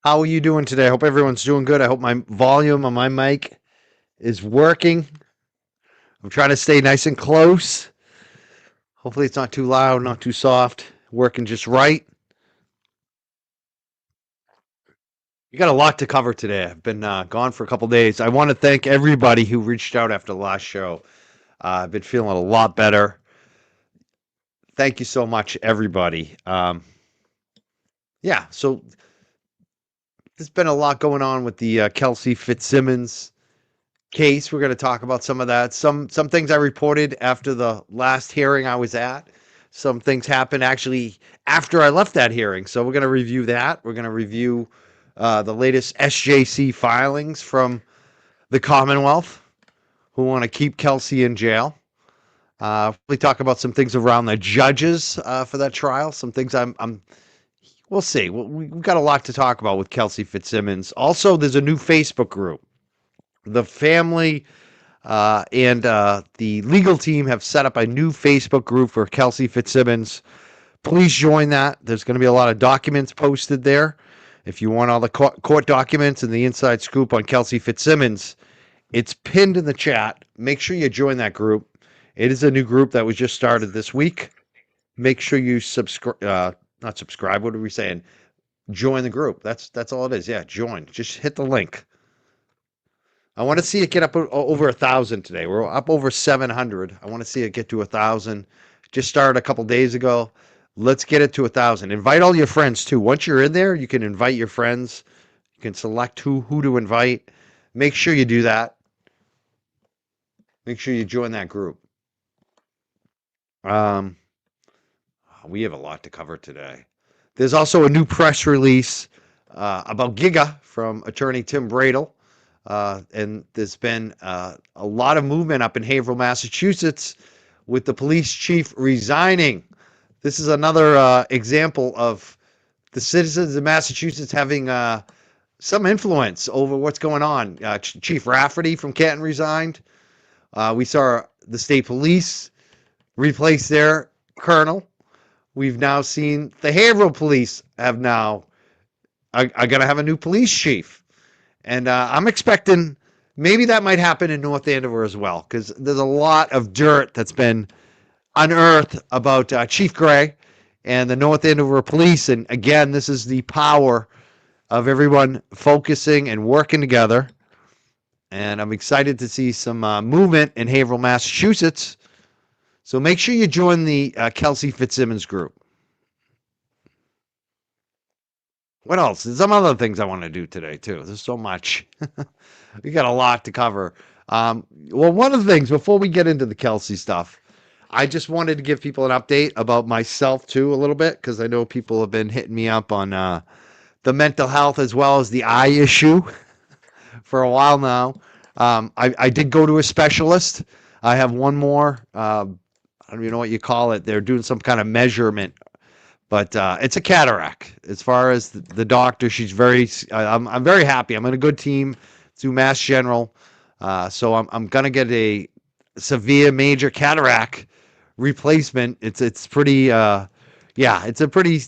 How are you doing today? I hope everyone's doing good. I hope my volume on my mic is working. I'm trying to stay nice and close. Hopefully, it's not too loud, not too soft, working just right. You got a lot to cover today. I've been gone for a couple days. I want to thank everybody who reached out after the last show. I've been feeling a lot better. Thank you so much, everybody. Yeah, so there's been a lot going on with the Kelsey Fitzsimmons case. We're going to talk about some of that. Some things I reported after the last hearing I was at. Some things happened actually after I left that hearing. So we're going to review that. We're going to review the latest SJC filings from the Commonwealth who want to keep Kelsey in jail. We talk about some things around the judges for that trial. Some things we'll see. We've got a lot to talk about with Kelsey Fitzsimmons. Also, there's a new Facebook group. The family and the legal team have set up a new Facebook group for Kelsey Fitzsimmons. Please join that. There's going to be a lot of documents posted there. If you want all the court documents and the inside scoop on Kelsey Fitzsimmons, it's pinned in the chat. Make sure you join that group. It is a new group that was just started this week. Make sure you subscribe. Not subscribe. What are we saying? Join the group. That's all it is. Yeah, join. Just hit the link. I want to see it get up over 1,000 today. We're up over 700. I want to see it get to 1,000. Just started a couple days ago. Let's get it to 1,000. Invite all your friends too. Once you're in there, you can invite your friends. You can select who to invite. Make sure you do that. Make sure you join that group. We have a lot to cover today. There's also a new press release about Giga from attorney Tim Bradel. And there's been a lot of movement up in Haverhill, Massachusetts, with the police chief resigning. This is another example of the citizens of Massachusetts having some influence over what's going on. Chief Rafferty from Canton resigned. We saw the state police replace their colonel. We've now seen the Haverhill police have now are going to have a new police chief. And I'm expecting maybe that might happen in North Andover as well, because there's a lot of dirt that's been unearthed about Chief Gray and the North Andover police. And again, this is the power of everyone focusing and working together. And I'm excited to see some movement in Haverhill, Massachusetts. So make sure you join the Kelsey Fitzsimmons group. What else? There's some other things I want to do today, too. There's so much. We got a lot to cover. Well, one of the things, before we get into the Kelsey stuff, I just wanted to give people an update about myself, too, a little bit, because I know people have been hitting me up on the mental health as well as the eye issue for a while now. I did go to a specialist. I have one more. I don't even know what you call it. They're doing some kind of measurement, but it's a cataract. As far as the doctor, she's very. I'm very happy. I'm in a good team through Mass General, so I'm gonna get a severe major cataract replacement. It's pretty. Yeah, it's a pretty.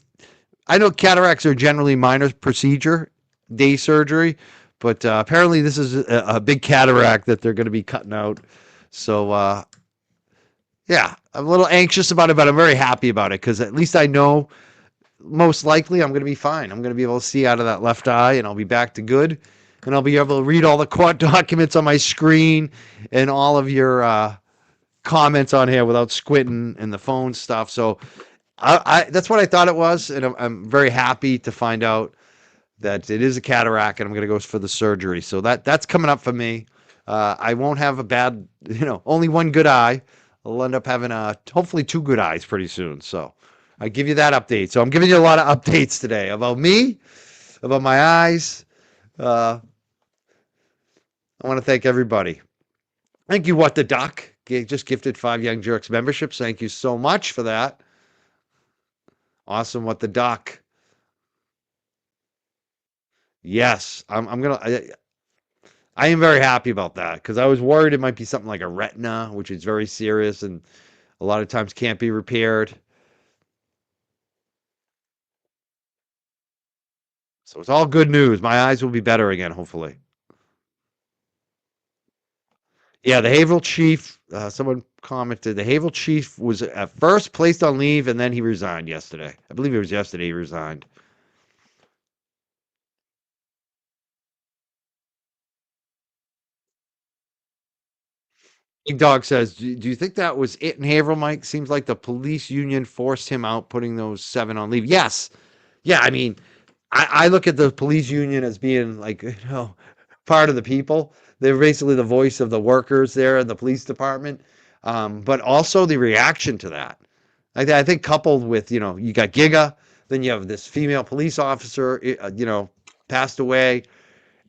I know cataracts are generally minor procedure, day surgery, but apparently this is a big cataract that they're going to be cutting out. So yeah, I'm a little anxious about it, but I'm very happy about it because at least I know most likely I'm going to be fine. I'm going to be able to see out of that left eye and I'll be back to good. And I'll be able to read all the court documents on my screen and all of your comments on here without squinting and the phone stuff. So that's what I thought it was. And I'm very happy to find out that it is a cataract and I'm going to go for the surgery. So that's coming up for me. I won't have a bad, only one good eye. I'll end up having hopefully two good eyes pretty soon. So I give you that update. So I'm giving you a lot of updates today about me, about my eyes. I want to thank everybody. Thank you, What the Duck. Just gifted 5 Young Jerks memberships. Thank you so much for that. Awesome, What the Duck. Yes, I am very happy about that because I was worried it might be something like a retina, which is very serious and a lot of times can't be repaired. So it's all good news. My eyes will be better again, hopefully. Yeah, the Haverhill chief, someone commented, the Haverhill chief was at first placed on leave and then he resigned yesterday. I believe it was yesterday he resigned. Big Dog says, do you think that was it in Haverhill, Mike? Seems like the police union forced him out, putting those 7 on leave. Yes. Yeah, I mean, I look at the police union as being like, part of the people. They're basically the voice of the workers there in the police department. But also the reaction to that. I think coupled with, you got Giga, then you have this female police officer, passed away.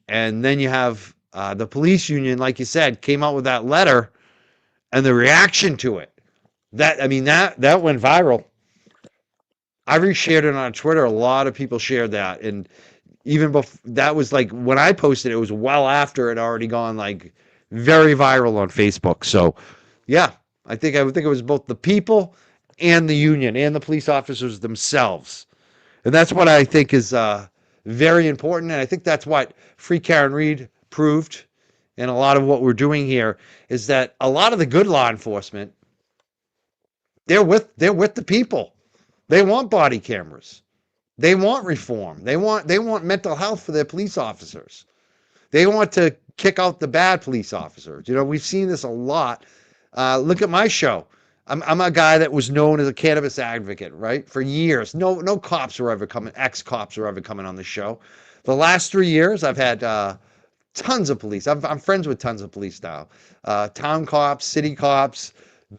And then you have the police union, like you said, came out with that letter and the reaction to it. That went viral. I reshared it on Twitter. A lot of people shared that. And even before that was like when I posted it was well after it already gone like very viral on Facebook. So yeah, I would think it was both the people and the union and the police officers themselves. And that's what I think is very important. And I think that's what Free Karen Reed proved. And a lot of what we're doing here is that a lot of the good law enforcement, they're with the people. They want body cameras. They want reform. They want mental health for their police officers. They want to kick out the bad police officers. We've seen this a lot. Look at my show. I'm a guy that was known as a cannabis advocate, right? For years. No cops were ever coming, ex-cops were ever coming on the show. The last 3 years, I've had tons of police. I'm friends with tons of police now. Town cops, city cops,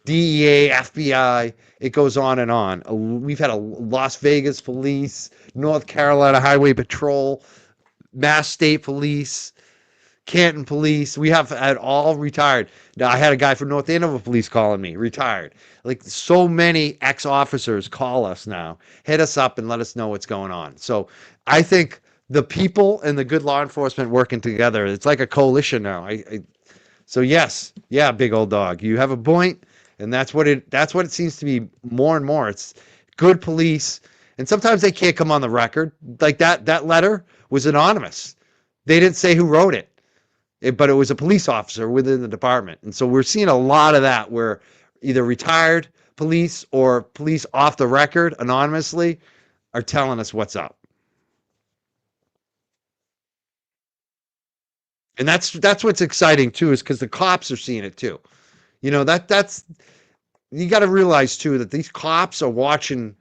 DEA, FBI, it goes on and on. We've had a Las Vegas police, North Carolina Highway Patrol, Mass State Police, Canton Police. We have had all retired. Now, I had a guy from North Andover Police calling me, retired. Like so many ex-officers call us now, hit us up and let us know what's going on. So I think the people and the good law enforcement working together, it's like a coalition now. So yes, yeah, big old dog, you have a point. And that's what it seems to be more and more. It's good police. And sometimes they can't come on the record. Like that letter was anonymous. They didn't say who wrote it, but it was a police officer within the department. And so we're seeing a lot of that where either retired police or police off the record anonymously are telling us what's up. And that's what's exciting too, is because the cops are seeing it too. That's you got to realize too that these cops are watching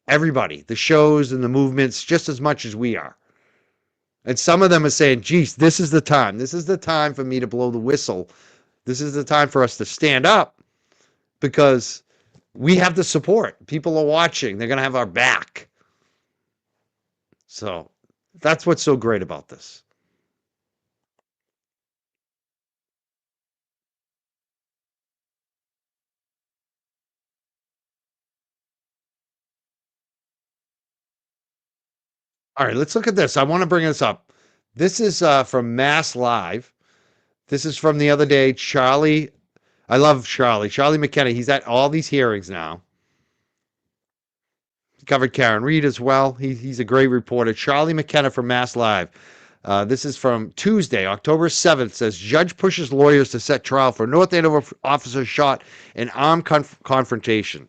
everybody, the shows and the movements just as much as we are. And some of them are saying, geez, this is the time. This is the time for me to blow the whistle. This is the time for us to stand up because we have the support. People are watching. They're going to have our back. So that's what's so great about this. All right, let's look at this. I want to bring this up. This is from Mass Live. This is from the other day. Charlie, I love Charlie. Charlie McKenna. He's at all these hearings now. He covered Karen Reed as well. He's a great reporter. Charlie McKenna from Mass Live. This is from Tuesday, October 7th. Says judge pushes lawyers to set trial for North Andover officer shot in armed confrontation.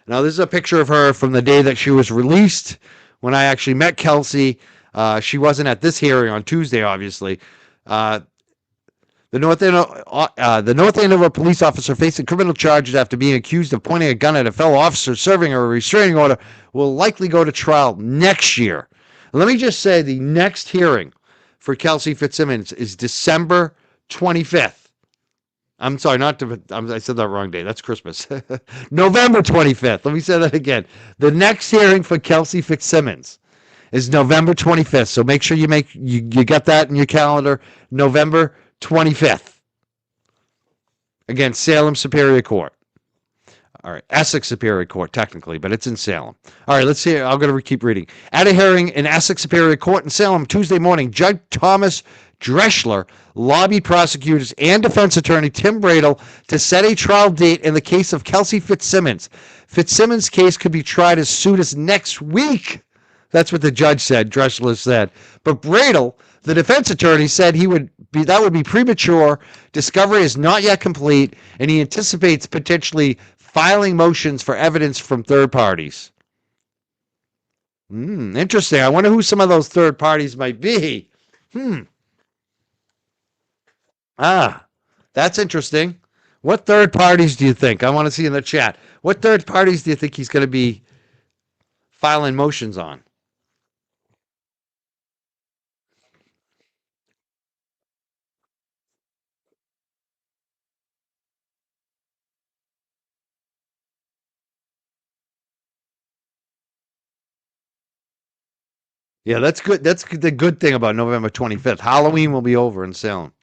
Now, this is a picture of her from the day that she was released. When I actually met Kelsey, she wasn't at this hearing on Tuesday, obviously. The North Andover police officer facing criminal charges after being accused of pointing a gun at a fellow officer serving a restraining order will likely go to trial next year. Let me just say the next hearing for Kelsey Fitzsimmons is December 25th. I'm sorry, I said that wrong day. That's Christmas. November 25th. Let me say that again. The next hearing for Kelsey Fitzsimmons is November 25th. So make sure you got that in your calendar. November 25th. Again, Salem Superior Court. All right, Essex Superior Court, technically, but it's in Salem. All right, let's see. I'm going to keep reading. At a hearing in Essex Superior Court in Salem Tuesday morning, Judge Thomas Dreschler lobbied prosecutors and defense attorney Tim Bradle to set a trial date in the case of Kelsey Fitzsimmons. Fitzsimmons' case could be tried as soon as next week. That's what the judge said, Dressler said. But Bradel, the defense attorney, said that would be premature. Discovery is not yet complete, and he anticipates potentially filing motions for evidence from third parties. Interesting. I wonder who some of those third parties might be. That's interesting. What third parties do you think? I want to see in the chat. What third parties do you think he's going to be filing motions on? Yeah, that's good. That's the good thing about November 25th. Halloween will be over in Salem.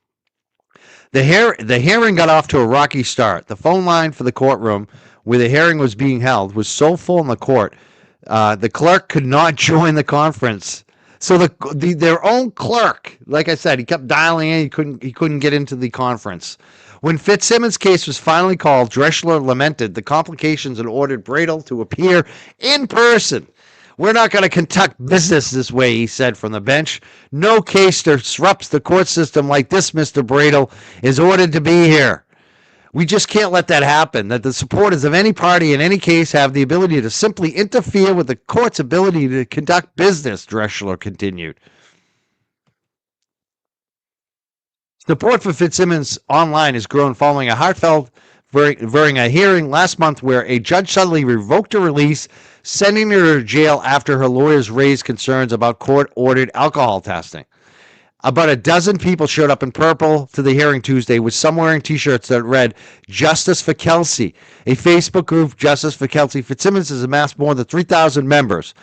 The hearing got off to a rocky start. The phone line for the courtroom where the hearing was being held was so full in the court, the clerk could not join the conference. So their own clerk, like I said, he kept dialing in. He couldn't get into the conference. When Fitzsimmons' case was finally called, Dressler lamented the complications and ordered Bradel to appear in person. We're not going to conduct business this way, he said from the bench. No case disrupts the court system like this, Mr. Bradel is ordered to be here. We just can't let that happen, that the supporters of any party in any case have the ability to simply interfere with the court's ability to conduct business, Dressler continued. Support for Fitzsimmons online has grown following a heartfelt during a hearing last month where a judge suddenly revoked her release, sending her to jail after her lawyers raised concerns about court-ordered alcohol testing. About a dozen people showed up in purple to the hearing Tuesday, with some wearing T-shirts that read, Justice for Kelsey. A Facebook group, Justice for Kelsey Fitzsimmons, has amassed more than 3,000 members.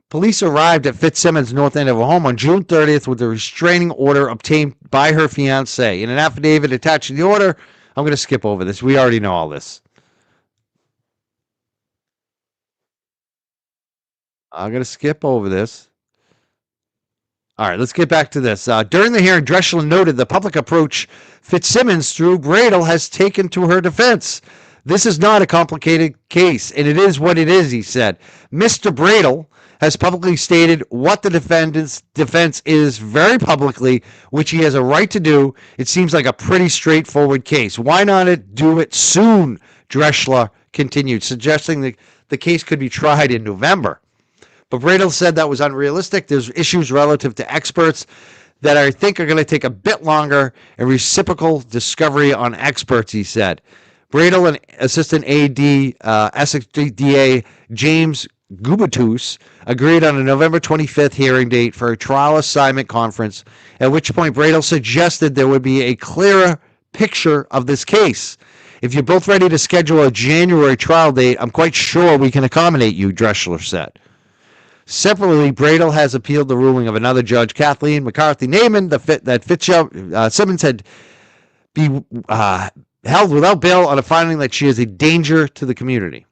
Police arrived at Fitzsimmons' north end of her home on June 30th with a restraining order obtained by her fiancé. In an affidavit attached to the order, I'm going to skip over this. We already know all this. I'm going to skip over this. All right, let's get back to this. During the hearing, Dressler noted the public approach Fitzsimmons through Bradel has taken to her defense. This is not a complicated case, and it is what it is, he said. Mr. Bradel has publicly stated what the defendant's defense is very publicly, which he has a right to do. It seems like a pretty straightforward case. Why not do it soon, Dressler continued, suggesting that the case could be tried in November. But Bradel said that was unrealistic. There's issues relative to experts that I think are going to take a bit longer, and reciprocal discovery on experts, he said. Bradel and Assistant AD SJDA James Gubatus agreed on a November 25th hearing date for a trial assignment conference, at which point Bradel suggested there would be a clearer picture of this case. If you're both ready to schedule a January trial date, I'm quite sure we can accommodate you, Dressler said. Separately, Bradel has appealed the ruling of another judge, Kathleen McCarthy-Naiman, that Fitzsimmons had be held without bail on a finding that she is a danger to the community.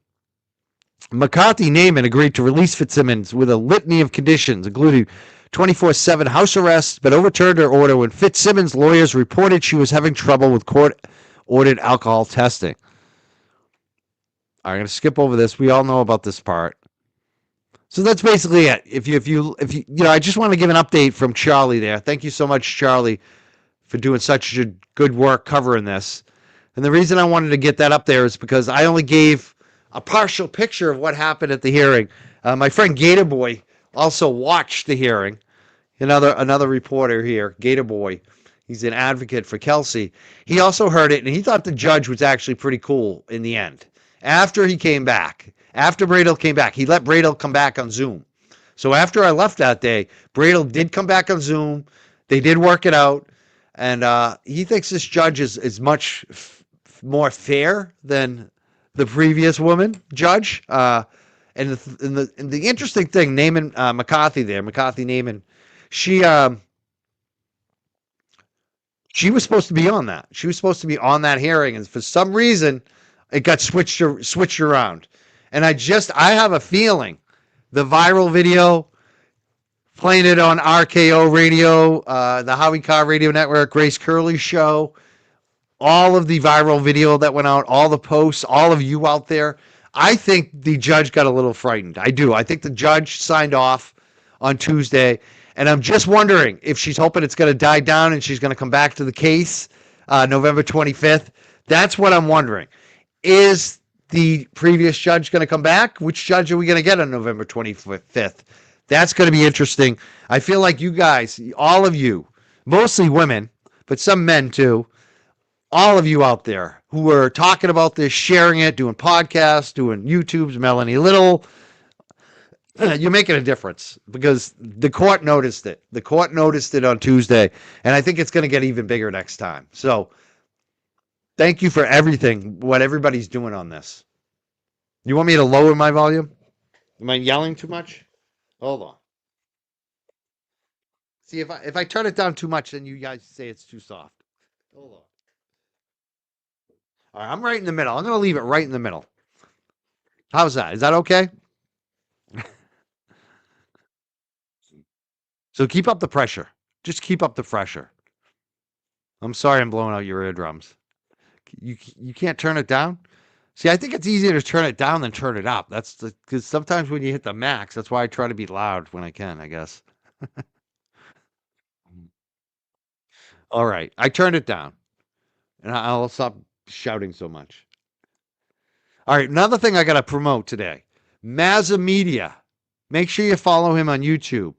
McCarthy-Naiman agreed to release Fitzsimmons with a litany of conditions, including 24/7 house arrest, but overturned her order when Fitzsimmons' lawyers reported she was having trouble with court-ordered alcohol testing. I'm going to skip over this. We all know about this part. So that's basically it. If you I just want to give an update from Charlie there. Thank you so much, Charlie, for doing such good work covering this. And the reason I wanted to get that up there is because I only gave a partial picture of what happened at the hearing. My friend Gator Boy also watched the hearing. Another reporter here, Gator Boy. He's an advocate for Kelsey. He also heard it, and he thought the judge was actually pretty cool in the end. After Bradel came back, he let Bradel come back on Zoom. So after I left that day, Bradel did come back on Zoom. They did work it out. And he thinks this judge is much more fair than the previous woman judge. And the interesting thing, McCarthy-Naiman, she was supposed to be on that. She was supposed to be on that hearing, and for some reason, it got switched around. And I have a feeling the viral video, playing it on RKO Radio, the Howie Carr Radio Network, Grace Curley Show, all of the viral video that went out, all the posts, all of you out there, I think the judge got a little frightened. I do. I think the judge signed off on Tuesday, and I'm just wondering if she's hoping it's going to die down and she's going to come back to the case November 25th. That's what I'm wondering. Is the previous judge going to come back? Which judge are we going to get on November 25th? That's going to be interesting. I feel like you guys, all of you, mostly women, but some men too, all of you out there who are talking about this, sharing it, doing podcasts, doing YouTubes, Melanie Little, you're making a difference because the court noticed it. The court noticed it on Tuesday, and I think it's going to get even bigger next time. So thank you for everything, what everybody's doing on this. You want me to lower my volume? Am I yelling too much? Hold on. See, if I turn it down too much, then you guys say it's too soft. Hold on. All right, I'm right in the middle. I'm going to leave it right in the middle. How's that? Is that okay? So keep up the pressure. Just keep up the pressure. I'm sorry I'm blowing out your eardrums. You can't turn it down? See, I think it's easier to turn it down than turn it up. That's because sometimes when you hit the max, that's why I try to be loud when I can, I guess. All right, I turned it down, and I'll stop shouting so much. All right, another thing I got to promote today, Mazza Media. Make sure you follow him on YouTube.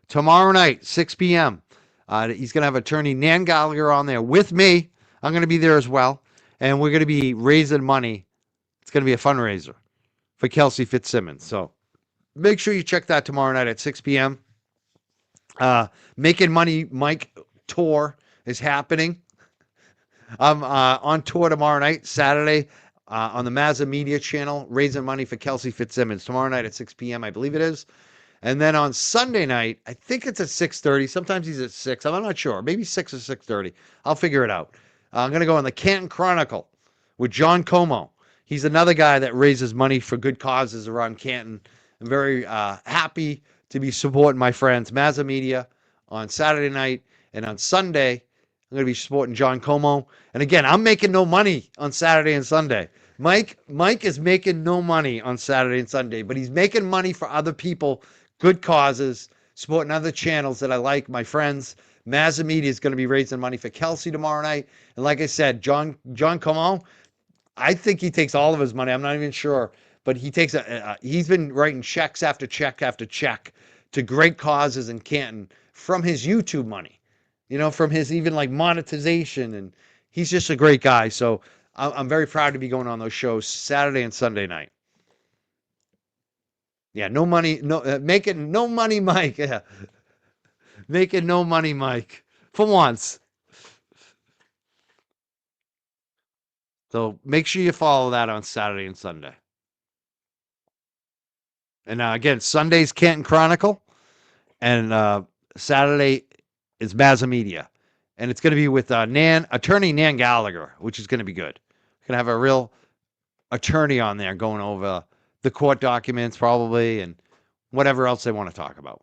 Tomorrow night, 6 p.m., he's going to have attorney Nan Gallagher on there with me. I'm going to be there as well, and we're going to be raising money. It's going to be a fundraiser for Kelsey Fitzsimmons. So make sure you check that tomorrow night at 6 p.m. Making Money Mike tour is happening. I'm on tour tomorrow night, Saturday, on the Mazza Media channel, raising money for Kelsey Fitzsimmons. Tomorrow night at 6 p.m., I believe it is. And then on Sunday night, I think it's at 6:30. Sometimes he's at 6. I'm not sure. Maybe 6 or 6:30. I'll figure it out. I'm going to go on the Canton Chronicle with John Como. He's another guy that raises money for good causes around Canton. I'm very happy to be supporting my friends, Mazza Media, on Saturday night. And on Sunday, I'm going to be supporting John Como. And again, I'm making no money on Saturday and Sunday. Mike is making no money on Saturday and Sunday, but he's making money for other people, good causes, supporting other channels that I like, my friends. Mazza Media is going to be raising money for Kelsey tomorrow night. And like I said, John Como, I think he takes all of his money. I'm not even sure, but he takes he's been writing checks after check after check to great causes in Canton from his YouTube money, from his even like monetization. And he's just a great guy. So I'm very proud to be going on those shows Saturday and Sunday night. Yeah, no money, making no money, Mike. Yeah. Making no money, Mike, for once. So make sure you follow that on Saturday and Sunday. And again, Sunday's Canton Chronicle, and Saturday is Mazza Media. And it's going to be with attorney Nan Gallagher, which is going to be good. Going to have a real attorney on there going over the court documents probably and whatever else they want to talk about.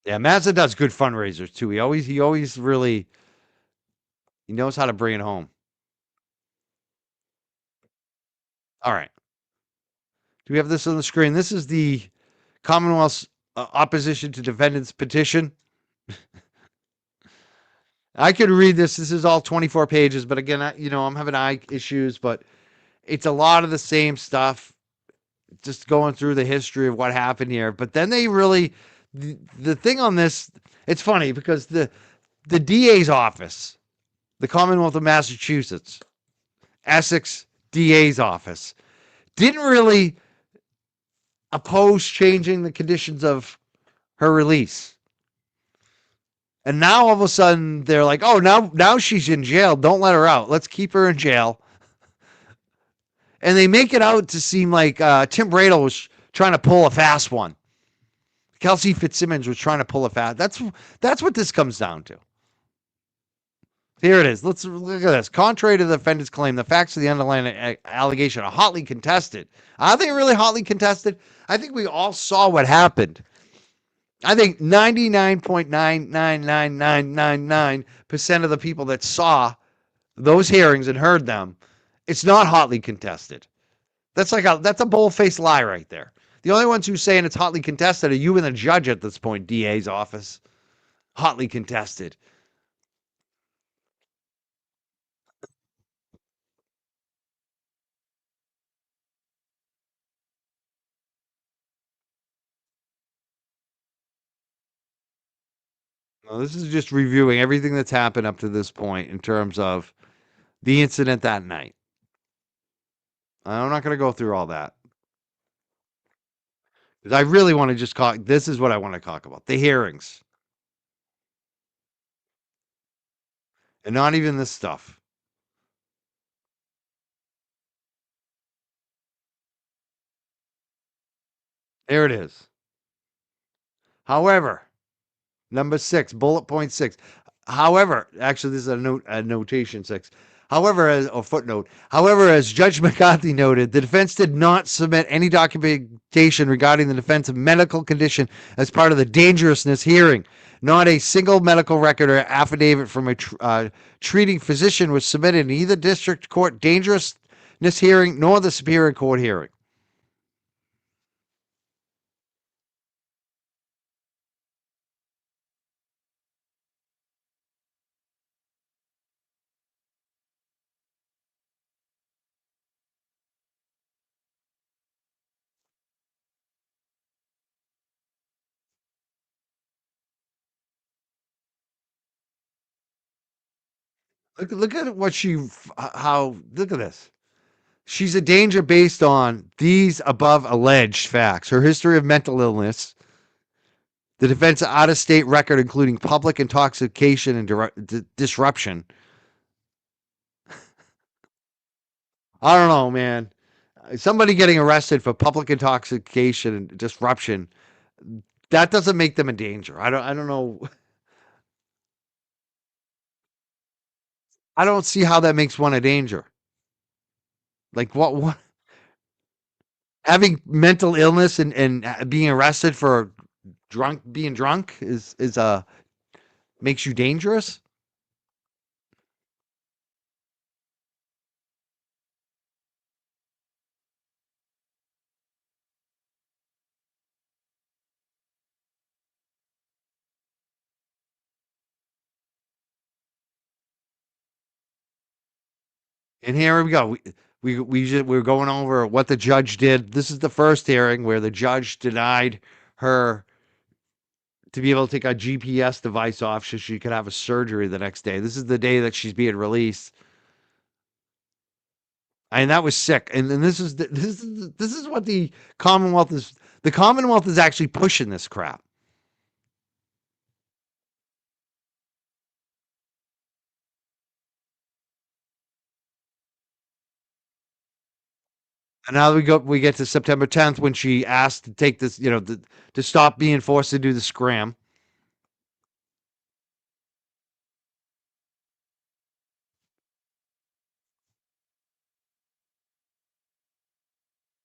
Yeah, Mazza does good fundraisers too. He always really he knows how to bring it home. All right. Do we have this on the screen? This is the Commonwealth's opposition to defendants petition. I could read this. This is all 24 pages, but again, I'm having eye issues, but it's a lot of the same stuff, just going through the history of what happened here. But then they really, the thing on this, it's funny because the DA's office, the Commonwealth of Massachusetts, Essex DA's office, didn't really oppose changing the conditions of her release. And now all of a sudden they're like, oh, now she's in jail. Don't let her out. Let's keep her in jail. And they make it out to seem like Tim Bradle was trying to pull a fast one. Kelsey Fitzsimmons was trying to pull a fast. That's what this comes down to. Here it is. Let's look at this. Contrary to the defendant's claim, the facts of the underlying allegation are hotly contested. Are they really hotly contested? I think we all saw what happened. I think 99.99999% of the people that saw those hearings and heard them, it's not hotly contested. That's a bold-faced lie right there. The only ones who saying it's hotly contested are you and the judge at this point, DA's office. Hotly contested. Well, this is just reviewing everything that's happened up to this point in terms of the incident that night. I'm not going to go through all that because I really want to just talk. This is what I want to talk about: the hearings, and not even this stuff. There it is. However, number 6, bullet point 6. However, actually, this is a notation 6. However, as or footnote. However, as Judge McCarthy noted, the defense did not submit any documentation regarding the defense's medical condition as part of the dangerousness hearing. Not a single medical record or affidavit from a treating physician was submitted in either district court dangerousness hearing nor the Superior Court hearing. Look at what look at this. She's a danger based on these above alleged facts: her history of mental illness, the defense out of state record, including public intoxication and disruption. I don't know, man. Somebody getting arrested for public intoxication and disruption, that doesn't make them a danger. I don't know. I don't see how that makes one a danger. Like what having mental illness and being arrested for being drunk is makes you dangerous? And here we go. We're going over what the judge did. This is the first hearing where the judge denied her to be able to take a GPS device off so she could have a surgery the next day. This is the day that she's being released. And that was sick. And this is what the Commonwealth is. The Commonwealth is actually pushing this crap. And now we get to September 10th when she asked to take this, to stop being forced to do the scram.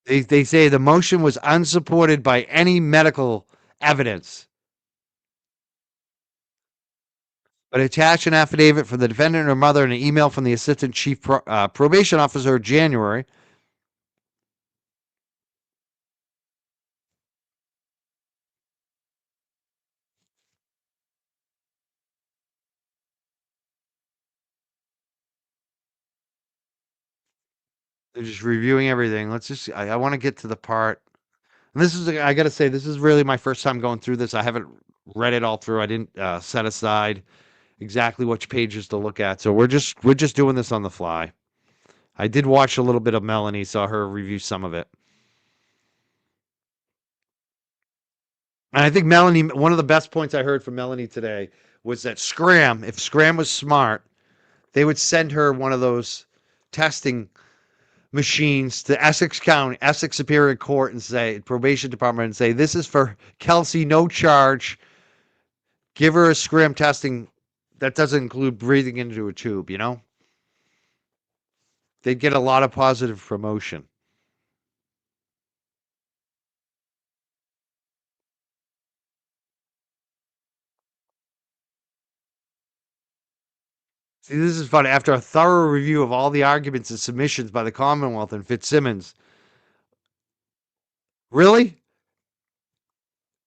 They say the motion was unsupported by any medical evidence, but attached an affidavit from the defendant and her mother and an email from the assistant chief probation officer in January. They're just reviewing everything. I want to get to the part. And I got to say, this is really my first time going through this. I haven't read it all through. I didn't set aside exactly which pages to look at. So we're just doing this on the fly. I did watch a little bit of Melanie, saw her review some of it. And I think Melanie, one of the best points I heard from Melanie today was that if Scram was smart, they would send her one of those testing machines to Essex County, Essex Superior Court, and say, probation department, and say, this is for Kelsey, no charge. Give her a Scram testing that doesn't include breathing into a tube. They'd get a lot of positive promotion. See, this is funny. After a thorough review of all the arguments and submissions by the Commonwealth and Fitzsimmons, really?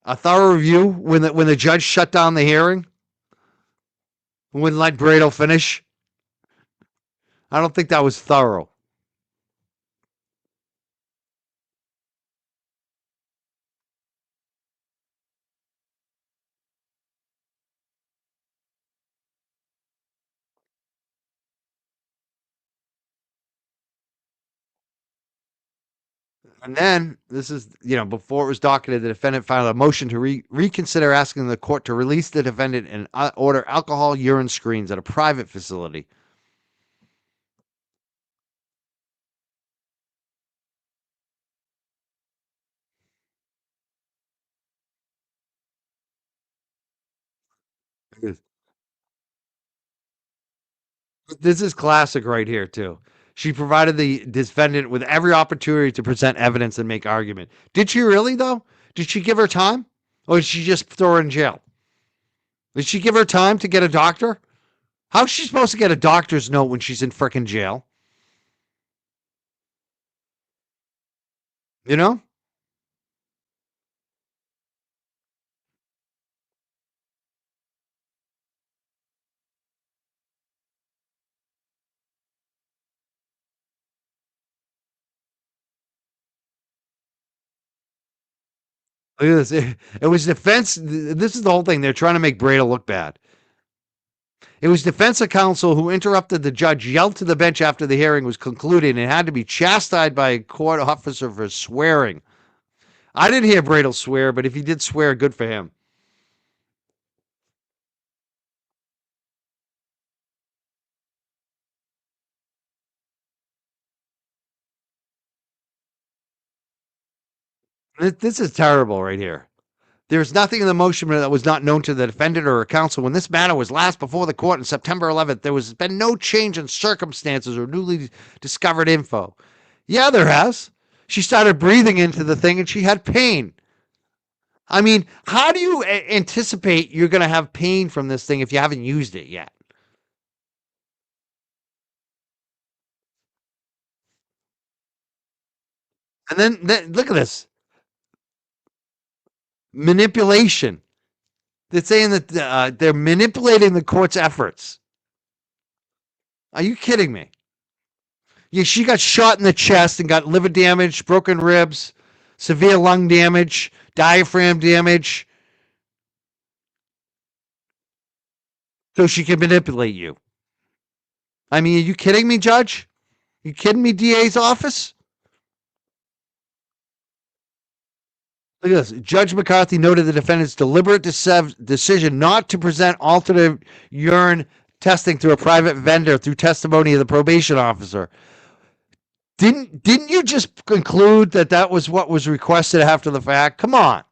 A thorough review when the judge shut down the hearing? Wouldn't let Brado finish? I don't think that was thorough. And then this is, before it was docketed, the defendant filed a motion to reconsider asking the court to release the defendant and order alcohol urine screens at a private facility. This is classic right here, too. She provided the defendant with every opportunity to present evidence and make argument. Did she really, though? Did she give her time? Or did she just throw her in jail? Did she give her time to get a doctor? How's she supposed to get a doctor's note when she's in frickin' jail? You know? Look at this. It was defense. This is the whole thing. They're trying to make Breda look bad. It was defense counsel who interrupted the judge, yelled to the bench after the hearing was concluded, and had to be chastised by a court officer for swearing. I didn't hear Bradel swear, but if he did swear, good for him. This is terrible right here. There's nothing in the motion that was not known to the defendant or her counsel when this matter was last before the court on September 11th. There has been no change in circumstances or newly discovered info. Yeah, there has. She started breathing into the thing and she had pain. I mean, how do you anticipate you're going to have pain from this thing if you haven't used it yet? And then look at this manipulation. They're saying that they're manipulating the court's efforts. Are you kidding me? Yeah, she got shot in the chest and got liver damage, broken ribs, severe lung damage, diaphragm damage, so she can manipulate you. I mean, are you kidding me, Judge? You kidding me, DA's office? Look at this. Judge McCarthy noted the defendant's deliberate decision not to present alternate urine testing through a private vendor through testimony of the probation officer. Didn't you just conclude that that was what was requested after the fact? Come on.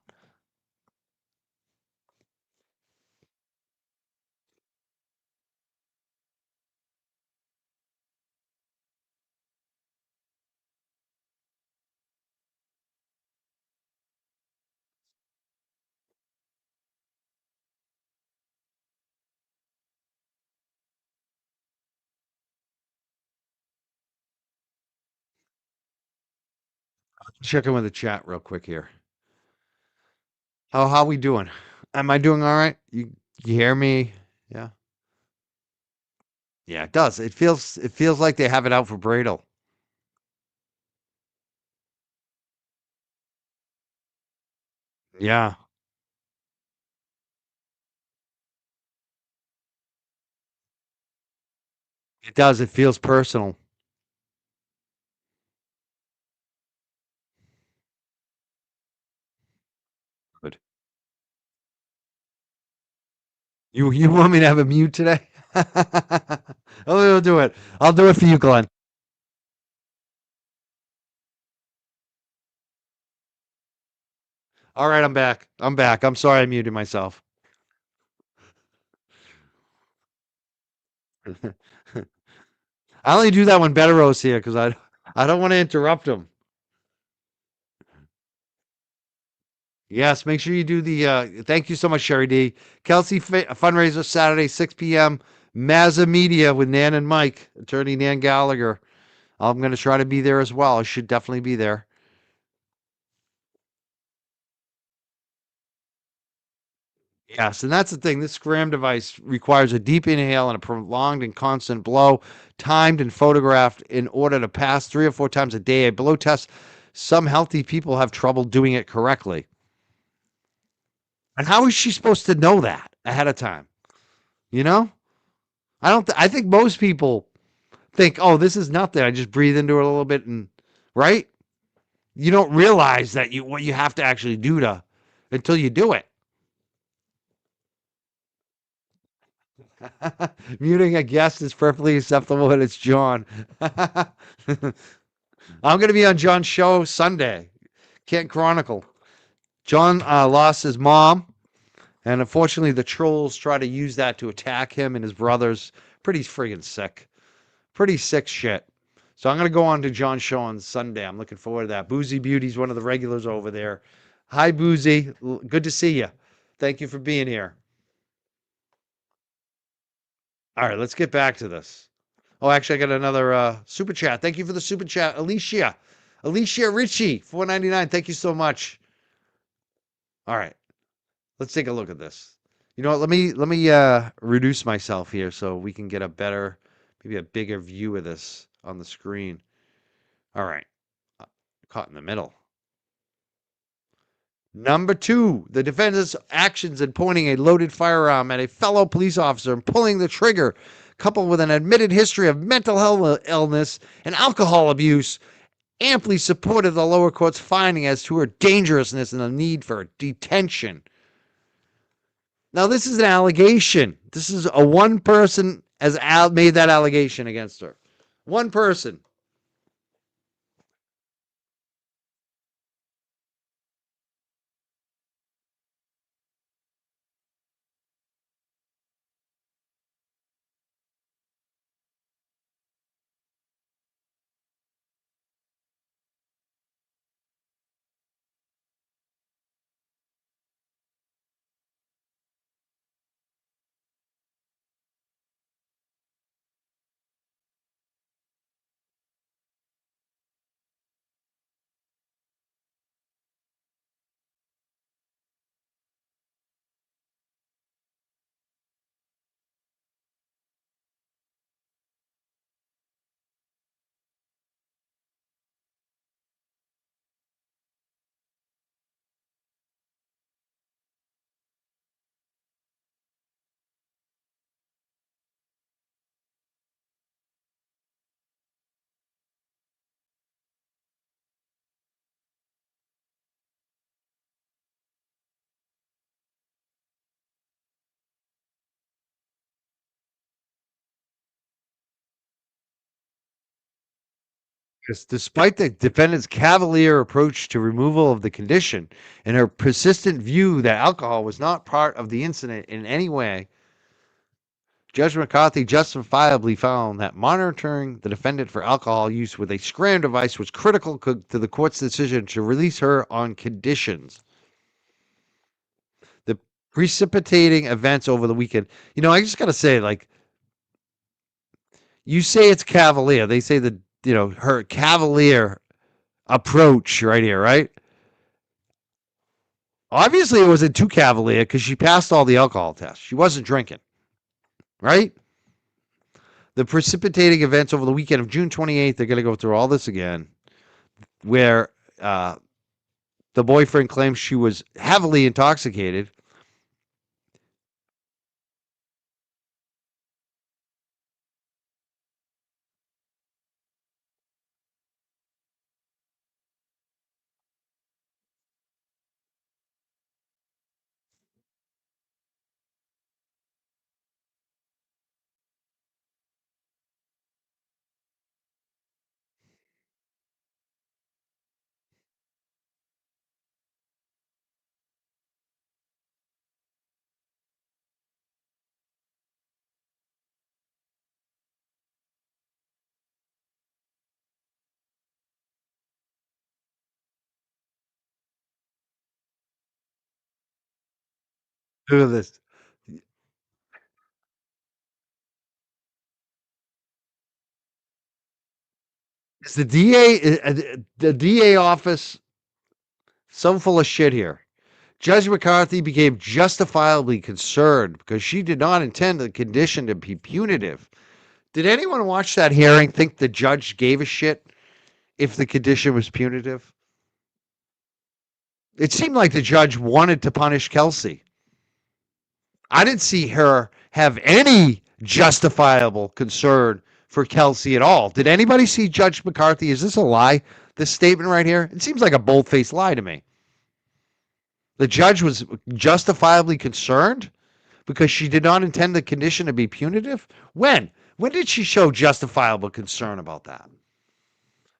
Check in with the chat real quick here. How we doing? Am I doing all right? You hear me? Yeah. Yeah, it does. It feels like they have it out for Bradle. Yeah, it does. It feels personal. Good. You want me to have a mute today? I'll do it. I'll do it for you, Glenn. All right, I'm back. I'm back. I'm sorry I muted myself. I only do that when Bettero's here because I don't want to interrupt him. Yes, make sure you do the. Thank you so much, Sherry D. Kelsey fundraiser Saturday 6 p.m. Mazza Media with Nan and Mike, attorney Nan Gallagher. I'm going to try to be there as well. I should definitely be there. Yes, and that's the thing. This scram device requires a deep inhale and a prolonged and constant blow, timed and photographed in order to pass 3 or 4 times a day. A blow test. Some healthy people have trouble doing it correctly. And how is she supposed to know that ahead of time? You know, I don't. I think most people think, "Oh, this is nothing. I just breathe into it a little bit," and right. You don't realize that you what you have to actually do to until you do it. Muting a guest is perfectly acceptable when it's John. I'm going to be on John's show Sunday. Can't Chronicle. John lost his mom, and unfortunately, the trolls try to use that to attack him and his brothers. Pretty friggin' sick. Pretty sick shit. So I'm going to go on to John's show on Sunday. I'm looking forward to that. Boozy Beauty's one of the regulars over there. Hi, Boozy. Good to see you. Thank you for being here. All right, let's get back to this. Oh, actually, I got another super chat. Thank you for the super chat, Alicia. Alicia Ritchie, 4.99. Thank you so much. All right, let's take a look at this. You know what? Let me reduce myself here so we can get a better, maybe a bigger view of this on the screen. All right, caught in the middle. Number two, the defendant's actions in pointing a loaded firearm at a fellow police officer and pulling the trigger, coupled with an admitted history of mental health illness and alcohol abuse, amply supported the lower court's finding as to her dangerousness and the need for detention. Now, this is an allegation. This is a one person has made that allegation against her. One person. Because despite the defendant's cavalier approach to removal of the condition and her persistent view that alcohol was not part of the incident in any way, Judge McCarthy justifiably found that monitoring the defendant for alcohol use with a scram device was critical to the court's decision to release her on conditions. The precipitating events over the weekend. You know, I just got to say, like, you say it's cavalier. They say that, her cavalier approach right here, right? Obviously, it wasn't too cavalier because she passed all the alcohol tests. She wasn't drinking, right? The precipitating events over the weekend of June 28th, they're going to go through all this again, where the boyfriend claims she was heavily intoxicated. Look at this. Is the DA office so full of shit here? Judge McCarthy became justifiably concerned because she did not intend the condition to be punitive. Did anyone watch that hearing think the judge gave a shit if the condition was punitive? It seemed like the judge wanted to punish Kelsey. I didn't see her have any justifiable concern for Kelsey at all. Did anybody see Judge McCarthy? Is this a lie? This statement right here? It seems like a bold-faced lie to me. The judge was justifiably concerned because she did not intend the condition to be punitive? When? When did she show justifiable concern about that?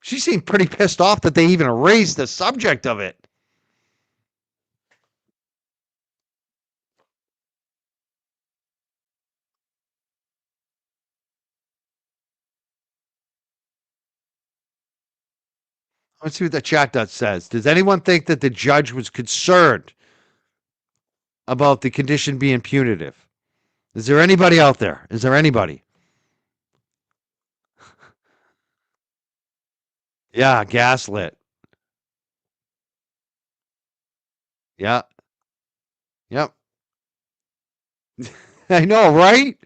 She seemed pretty pissed off that they even raised the subject of it. Let's see what the chat says. Does anyone think that the judge was concerned about the condition being punitive? Is there anybody out there? Is there anybody? Yeah, gaslit. Yeah. Yep. I know, right?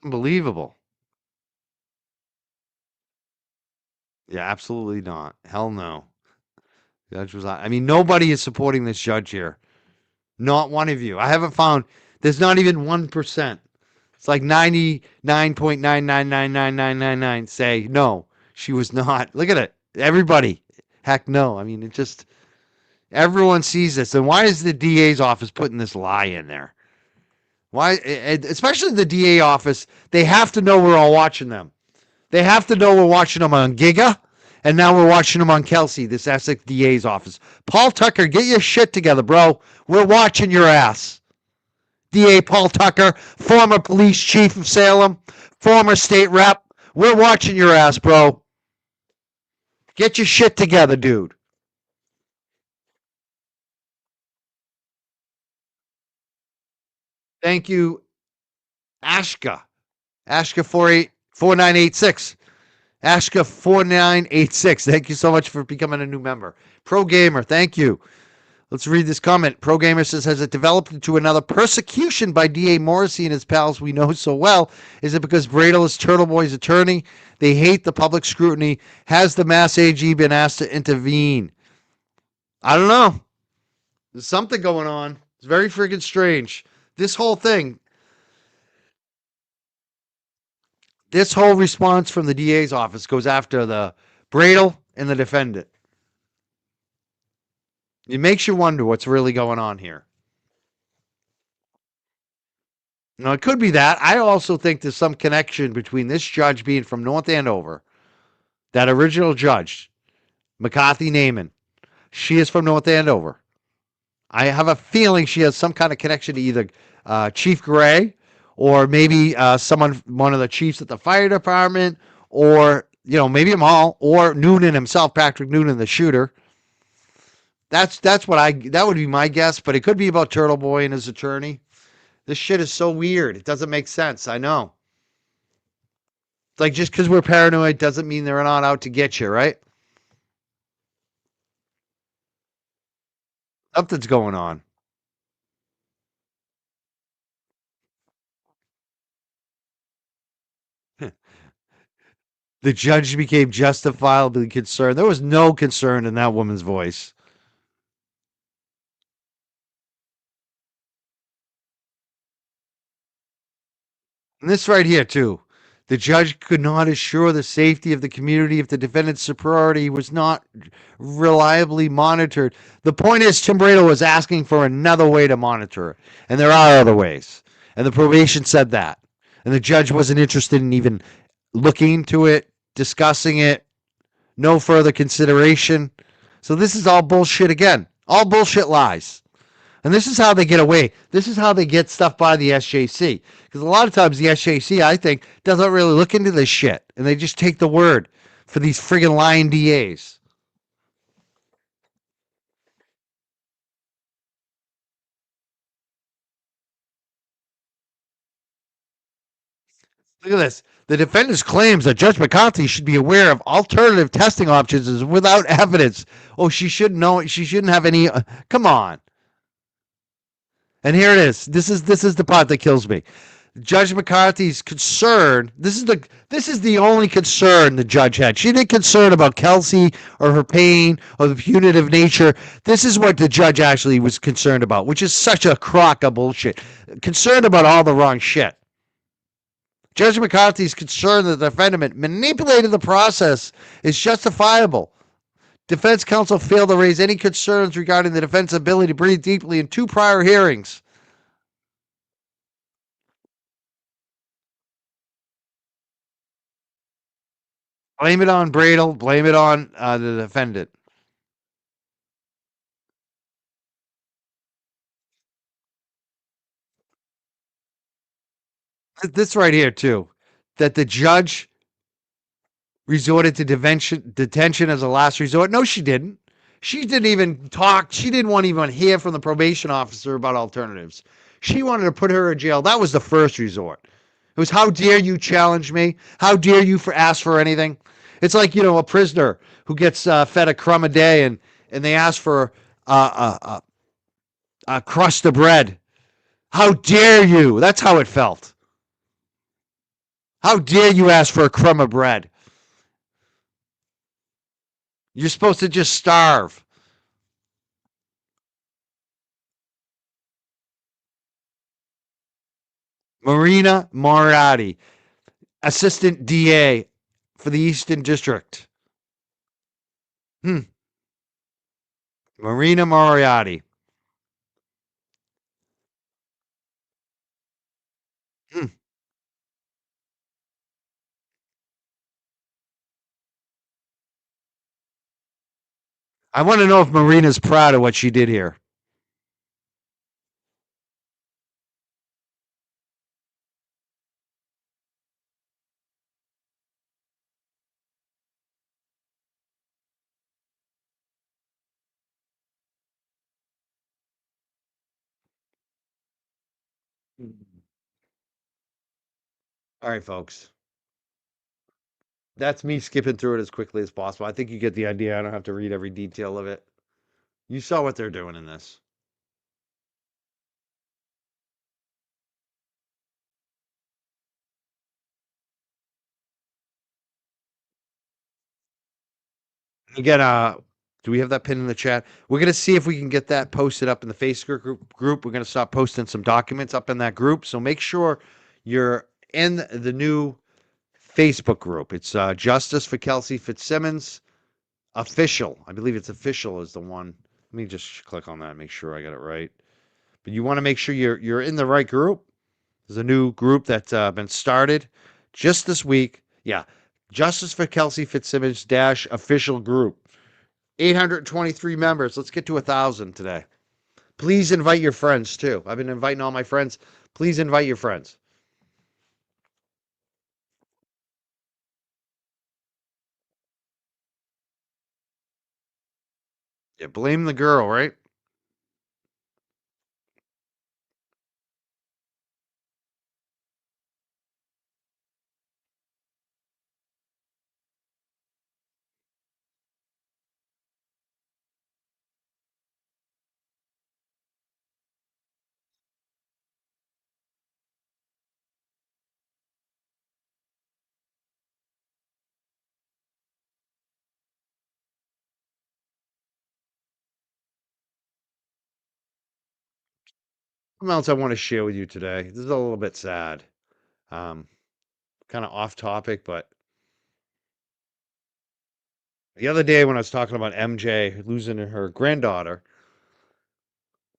Unbelievable. Yeah, absolutely not. Hell no. Judge was. I mean, nobody is supporting this judge here. Not one of you. I haven't found. There's not even 1%. It's like 99.9999999 say no. She was not. Look at it. Everybody. Heck no. I mean, it just everyone sees this. And why is the DA's office putting this lie in there? Why, especially the DA office, they have to know we're all watching them. They have to know we're watching them on Giga, and now we're watching them on Kelsey, this Essex DA's office. Paul Tucker, get your shit together, bro. We're watching your ass. DA Paul Tucker, former police chief of Salem, former state rep. We're watching your ass, bro. Get your shit together, dude. Thank you, Ashka. Ashka 4986. Ashka 4986. Thank you so much for becoming a new member. Pro Gamer, thank you. Let's read this comment. Pro Gamer says, has it developed into another persecution by D.A. Morrissey and his pals we know so well? Is it because Bradel is Turtle Boy's attorney? They hate the public scrutiny. Has the Mass AG been asked to intervene? I don't know. There's something going on. It's very freaking strange. This whole thing, this whole response from the DA's office goes after the Bradel and the defendant. It makes you wonder what's really going on here. Now, it could be that. I also think there's some connection between this judge being from North Andover, that original judge, McCarthy Naaman. She is from North Andover. I have a feeling she has some kind of connection to either Chief Gray or maybe one of the chiefs at the fire department, or maybe them all, or Noonan himself, Patrick Noonan, the shooter. That would be my guess, but it could be about Turtle Boy and his attorney. This shit is so weird. It doesn't make sense. I know. It's like just because we're paranoid doesn't mean they're not out to get you, right? Something's going on. The judge became justifiably concerned. There was no concern in that woman's voice. And this right here, too. The judge could not assure the safety of the community if the defendant's sobriety was not reliably monitored. The point is, Tim Bradel was asking for another way to monitor it, and there are other ways. And the probation said that. And the judge wasn't interested in even looking into it, discussing it, no further consideration. So this is all bullshit again. All bullshit lies. And this is how they get away. This is how they get stuff by the SJC. Because a lot of times the SJC, I think, doesn't really look into this shit. And they just take the word for these friggin' lying DAs. Look at this. The defendant's claims that Judge McCarthy should be aware of alternative testing options is without evidence. Oh, she should know. She shouldn't have any. Come on. And here it is. This is the part that kills me. Judge McCarthy's concern. This is the only concern the judge had. She didn't concern about Kelsey or her pain or the punitive nature. This is what the judge actually was concerned about, which is such a crock of bullshit. Concerned about all the wrong shit. Judge McCarthy's concern that the defendant manipulated the process is justifiable. Defense counsel failed to raise any concerns regarding the defense's ability to breathe deeply in 2 prior hearings. Blame it on Bradel. Blame it on the defendant. This right here, too, that the judge resorted to detention as a last resort. No, she didn't. She didn't even talk. She didn't want to even hear from the probation officer about alternatives. She wanted to put her in jail. That was the first resort. It was, how dare you challenge me? How dare you ask for anything? It's like, a prisoner who gets fed a crumb a day and they ask for a crust of bread. How dare you? That's how it felt. How dare you ask for a crumb of bread? You're supposed to just starve. Marina Moriarty, Assistant DA for the Eastern District. Marina Moriarty. I want to know if Marina's proud of what she did here. All right, folks. That's me skipping through it as quickly as possible. I think you get the idea. I don't have to read every detail of it. You saw what they're doing in this. Again, do we have that pin in the chat? We're gonna see if we can get that posted up in the Facebook group. We're gonna start posting some documents up in that group. So make sure you're in the new Facebook group. It's Justice for Kelsey Fitzsimmons official. I believe it's official is the one. Let me just click on that and make sure I got it right. But you want to make sure you're in the right group. There's a new group that's been started just this week. Yeah, Justice for Kelsey Fitzsimmons dash official group. 823 members. Let's get to 1,000 today. Please invite your friends too. I've been inviting all my friends. Please invite your friends. Yeah, blame the girl, right? Something else I want to share with you today. This is a little bit sad. Um, Kind of off topic, but the other day when I was talking about MJ losing her granddaughter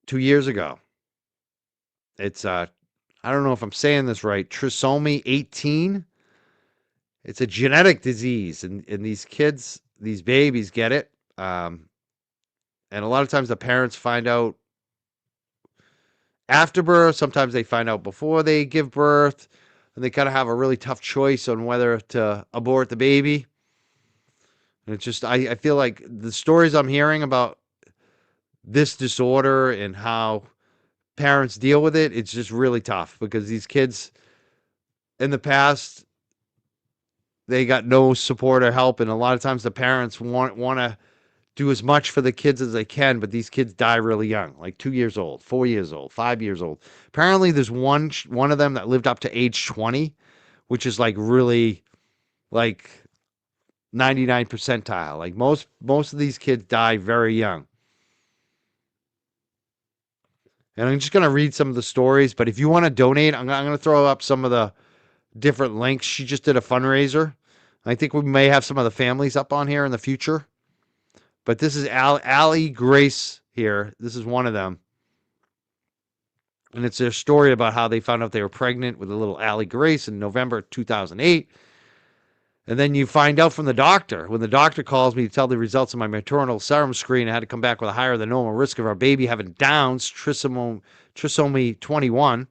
2 years ago, it's I don't know if I'm saying this right, trisomy 18. It's a genetic disease, and these kids, these babies get it. And a lot of times the parents find out after birth. Sometimes they find out before they give birth, and they kind of have a really tough choice on whether to abort the baby. And it's just, I feel like the stories I'm hearing about this disorder and how parents deal with it, it's just really tough because these kids, in the past they got no support or help, and a lot of times the parents want to do as much for the kids as they can, but these kids die really young, like 2 years old, 4 years old, 5 years old. Apparently, there's one of them that lived up to age 20, which is like really like 99 percentile. Like most of these kids die very young. And I'm just gonna read some of the stories. But if you want to donate, I'm gonna throw up some of the different links. She just did a fundraiser. I think we may have some of the families up on here in the future. But this is Allie Grace here. This is one of them. And it's their story about how they found out they were pregnant with a little Allie Grace in November 2008. And then you find out from the doctor. When the doctor calls me to tell the results of my maternal serum screen, I had to come back with a higher than normal risk of our baby having Downs, trisomy 21.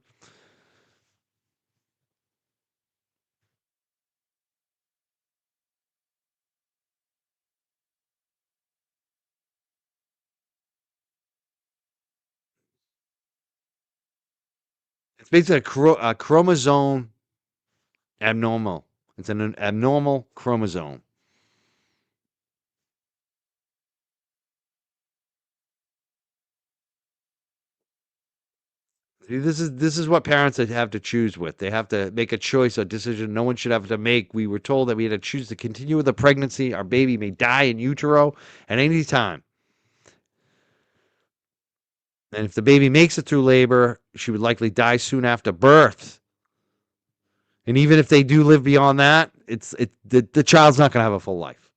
It's basically a chromosome abnormal. It's an abnormal chromosome. This is what parents have to choose with. They have to make a choice, a decision no one should have to make. We were told that we had to choose to continue with the pregnancy. Our baby may die in utero at any time. And if the baby makes it through labor, she would likely die soon after birth. And even if they do live beyond that, the child's not going to have a full life.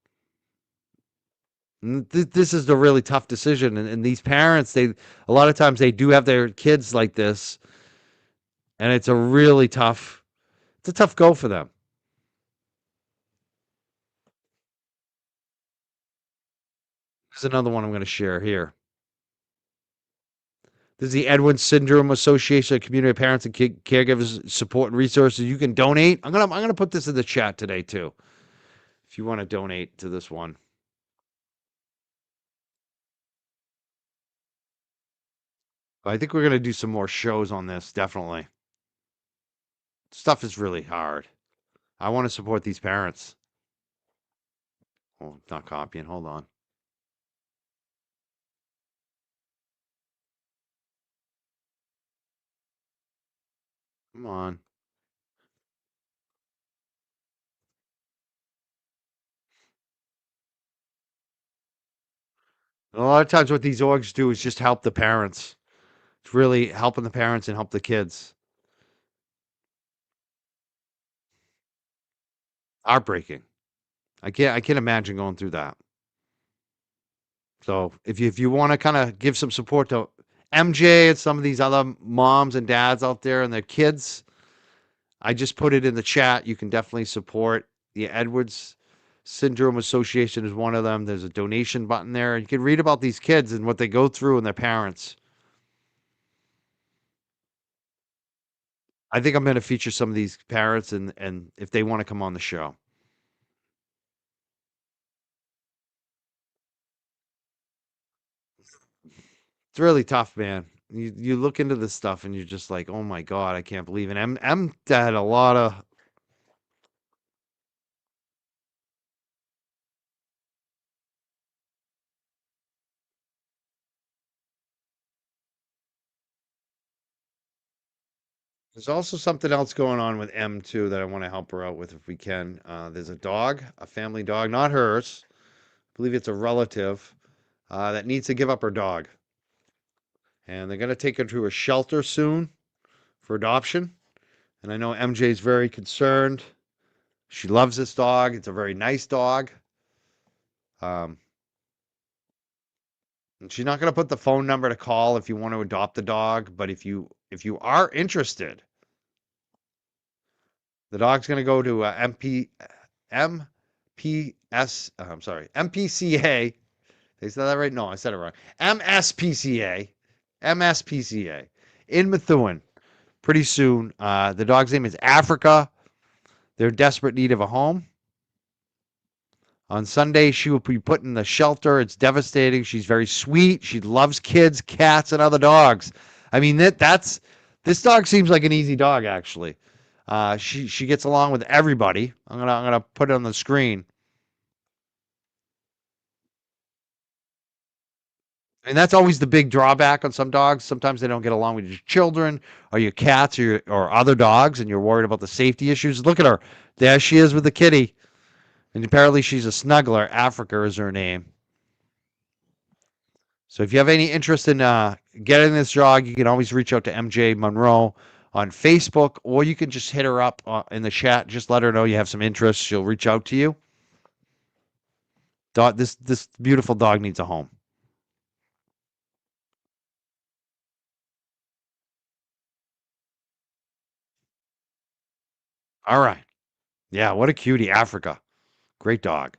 And this is the really tough decision. And these parents, a lot of times they do have their kids like this, and it's a tough go for them. There's another one I'm going to share here. This is the Edwards Syndrome Association of Community Parents and Caregivers Support and Resources. You can donate. I'm gonna put this in the chat today too, if you want to donate to this one. I think we're gonna do some more shows on this. Definitely, stuff is really hard. I want to support these parents. Oh, not copying. Hold on. Come on. And a lot of times, what these orgs do is just help the parents. It's really helping the parents and help the kids. Heartbreaking. I can't imagine going through that. So if you want to kind of give some support to MJ and some of these other moms and dads out there and their kids, I just put it in the chat. You can definitely support the Edwards Syndrome Association is one of them. There's a donation button there. You can read about these kids and what they go through and their parents. I think I'm going to feature some of these parents and if they want to come on the show. It's really tough, man. You look into this stuff and you're just like, oh my God, I can't believe it. M had a lot of. There's also something else going on with M2 that I want to help her out with if we can. There's a dog, a family dog, not hers. I believe it's a relative that needs to give up her dog. And they're going to take her to a shelter soon for adoption. And I know MJ is very concerned. She loves this dog. It's a very nice dog. Um, and she's not going to put the phone number to call if you want to adopt the dog. But if you are interested, the dog's going to go to I'm sorry, MPCA. They said that right? No, I said it wrong. MSPCA. MSPCA in Methuen pretty soon. The dog's name is Africa. They're in desperate need of a home. On Sunday, she will be put in the shelter. It's devastating. She's very sweet. She loves kids, cats, and other dogs. I mean, this dog seems like an easy dog, actually. She gets along with everybody. I'm gonna put it on the screen. And that's always the big drawback on some dogs. Sometimes they don't get along with your children or your cats or other dogs, and you're worried about the safety issues. Look at her. There she is with the kitty. And apparently she's a snuggler. Africa is her name. So if you have any interest in getting this dog, you can always reach out to MJ Monroe on Facebook, or you can just hit her up in the chat. Just let her know you have some interest. She'll reach out to you. This beautiful dog needs a home. All right. Yeah, what a cutie, Africa. Great dog.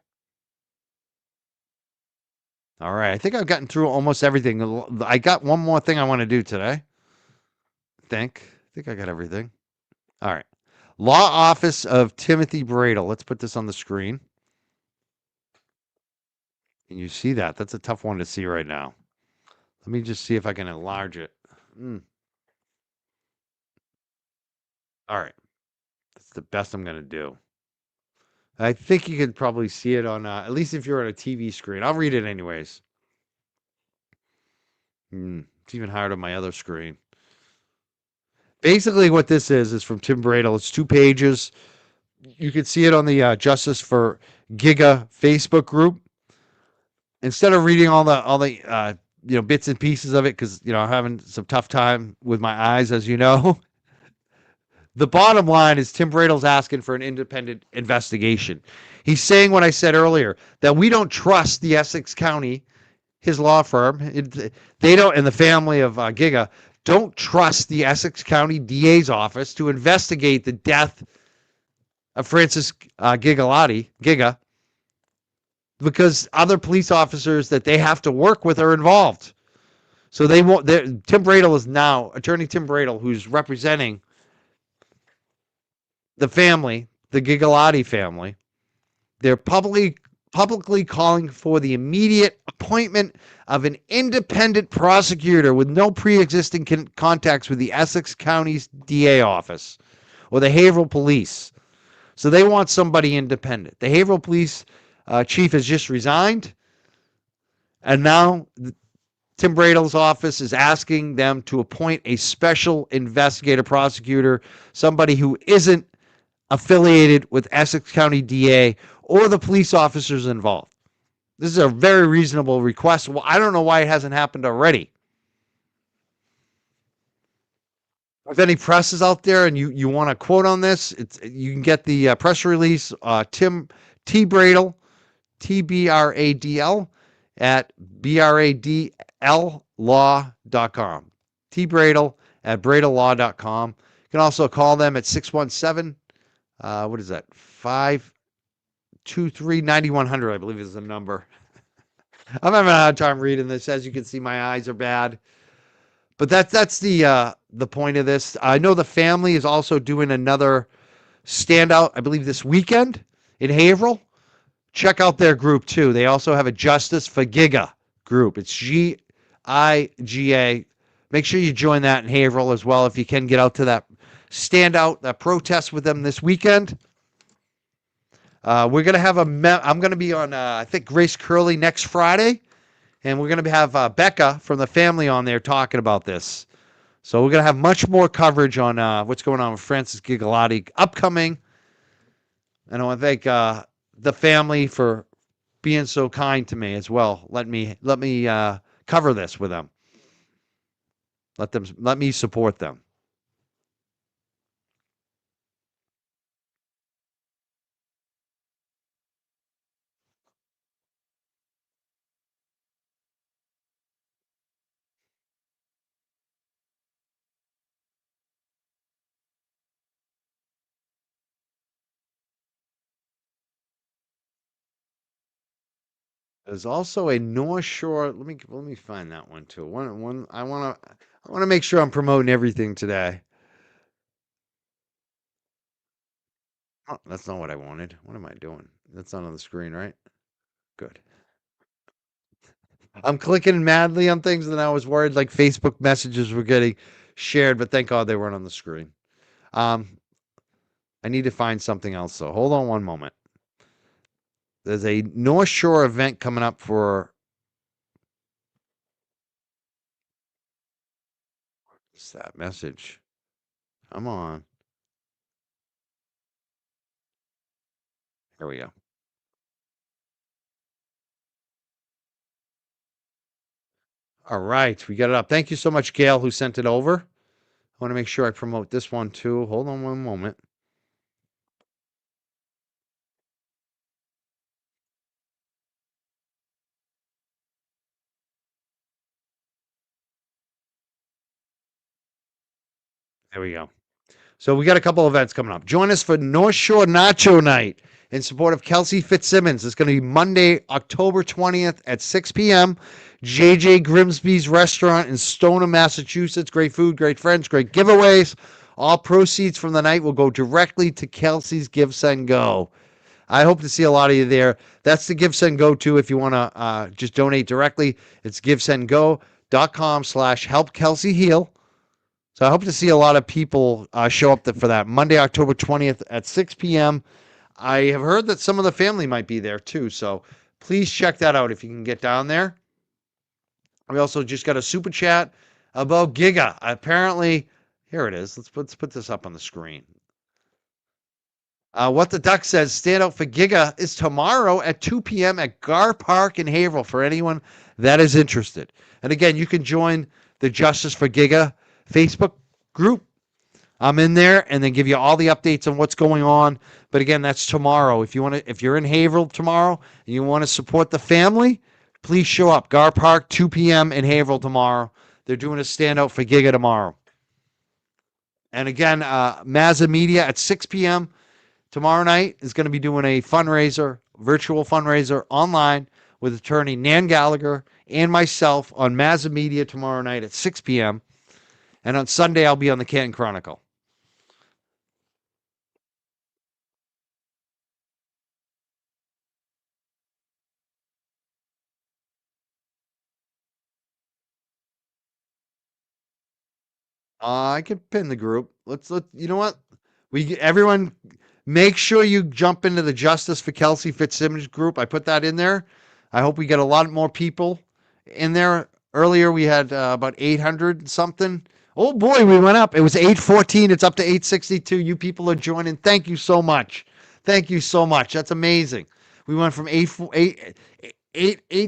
All right. I think I've gotten through almost everything. I got one more thing I want to do today. I think I got everything. All right. Law Office of Timothy Bradel. Let's put this on the screen. Can you see that? That's a tough one to see right now. Let me just see if I can enlarge it. All right. That's the best I'm going to do. I think you could probably see it on, at least if you're on a TV screen. I'll read it anyways. It's even higher on my other screen. Basically, what this is from Tim Bradel. It's 2 pages. You can see it on the Justice for Giga Facebook group. Instead of reading all the bits and pieces of it, because I'm having some tough time with my eyes, as you know. The bottom line is Tim Bradel's asking for an independent investigation. He's saying what I said earlier, that we don't trust the Essex County, his law firm. They don't, and the family of Giga don't trust the Essex County DA's office to investigate the death of Francis Giga, because other police officers that they have to work with are involved. So they won't. Tim Bradel is now Attorney Tim Bradel, who's representing the family, the Gigalotti family. They're publicly calling for the immediate appointment of an independent prosecutor with no pre-existing contacts with the Essex County's DA office or the Haverhill Police. So they want somebody independent. The Haverhill Police chief has just resigned, and now Tim Bradel's office is asking them to appoint a special investigator prosecutor, somebody who isn't affiliated with Essex County DA or the police officers involved. This is a very reasonable request. Well, I don't know why it hasn't happened already. If any press is out there and you want a quote on this, you can get the press release. Tim T Bradel, TBRADL at BRADL T Bradel at BradelLaw.com. You can also call them at 617. What is that? 523-9100, I believe is the number. I'm having a hard time reading this. As you can see, my eyes are bad. But that's the point of this. I know the family is also doing another standout, I believe, this weekend in Haverhill. Check out their group too. They also have a Justice for Giga group. It's GIGA. Make sure you join that in Haverhill as well if you can get out to that standout, that protest with them this weekend. We're gonna have I'm gonna be on I think Grace Curley next Friday. And we're going to have Becca from the family on there talking about this. So we're going to have much more coverage on what's going on with Francis Gigalotti upcoming. And I want to thank the family for being so kind to me as well. Let me cover this with them. Let me support them. There's also a North Shore. Let me find that one too. One I want to make sure I'm promoting everything today. Oh, that's not what I wanted. What am I doing? That's not on the screen, right? Good. I'm clicking madly on things, and I was worried like Facebook messages were getting shared, but thank God they weren't on the screen. Um, I need to find something else. So hold on one moment. There's a North Shore event coming up for. What's that message? Come on. Here we go. All right, we got it up. Thank you so much, Gail, who sent it over. I want to make sure I promote this one too. Hold on one moment. There we go. So we got a couple events coming up. Join us for North Shore Nacho Night in support of Kelsey Fitzsimmons. It's going to be Monday, October 20th at 6 p.m. JJ Grimsby's Restaurant in Stoneham, Massachusetts. Great food, great friends, great giveaways. All proceeds from the night will go directly to Kelsey's Give, Send, Go. I hope to see a lot of you there. That's the Give, Send, Go to if you want to just donate directly. It's givesendgo.com/help Kelsey Heal. So I hope to see a lot of people show up for that Monday, October 20th at 6 p.m. I have heard that some of the family might be there too. So please check that out if you can get down there. We also just got a super chat about Giga. Apparently, here it is. Let's put this up on the screen. What the Duck says, stand out for Giga is tomorrow at 2 p.m. at Gar Park in Haverhill for anyone that is interested. And again, you can join the Justice for Giga Facebook group. I'm in there and then give you all the updates on what's going on. But again, that's tomorrow. If you're in Haverhill tomorrow and you want to support the family, please show up. Gar Park, 2 p.m. in Haverhill tomorrow. They're doing a standout for Giga tomorrow. And again, Mazza Media at 6 p.m. tomorrow night is going to be doing a fundraiser, virtual fundraiser online with attorney Nan Gallagher and myself on Mazza Media tomorrow night at 6 p.m. And on Sunday, I'll be on the Canton Chronicle. I can pin the group. You know what? Everyone, make sure you jump into the Justice for Kelsey Fitzsimmons group. I put that in there. I hope we get a lot more people in there. Earlier, we had about 800 something. Oh boy, we went up. It was 814. It's up to 862. You people are joining. Thank you so much. Thank you so much. That's amazing. We went from 8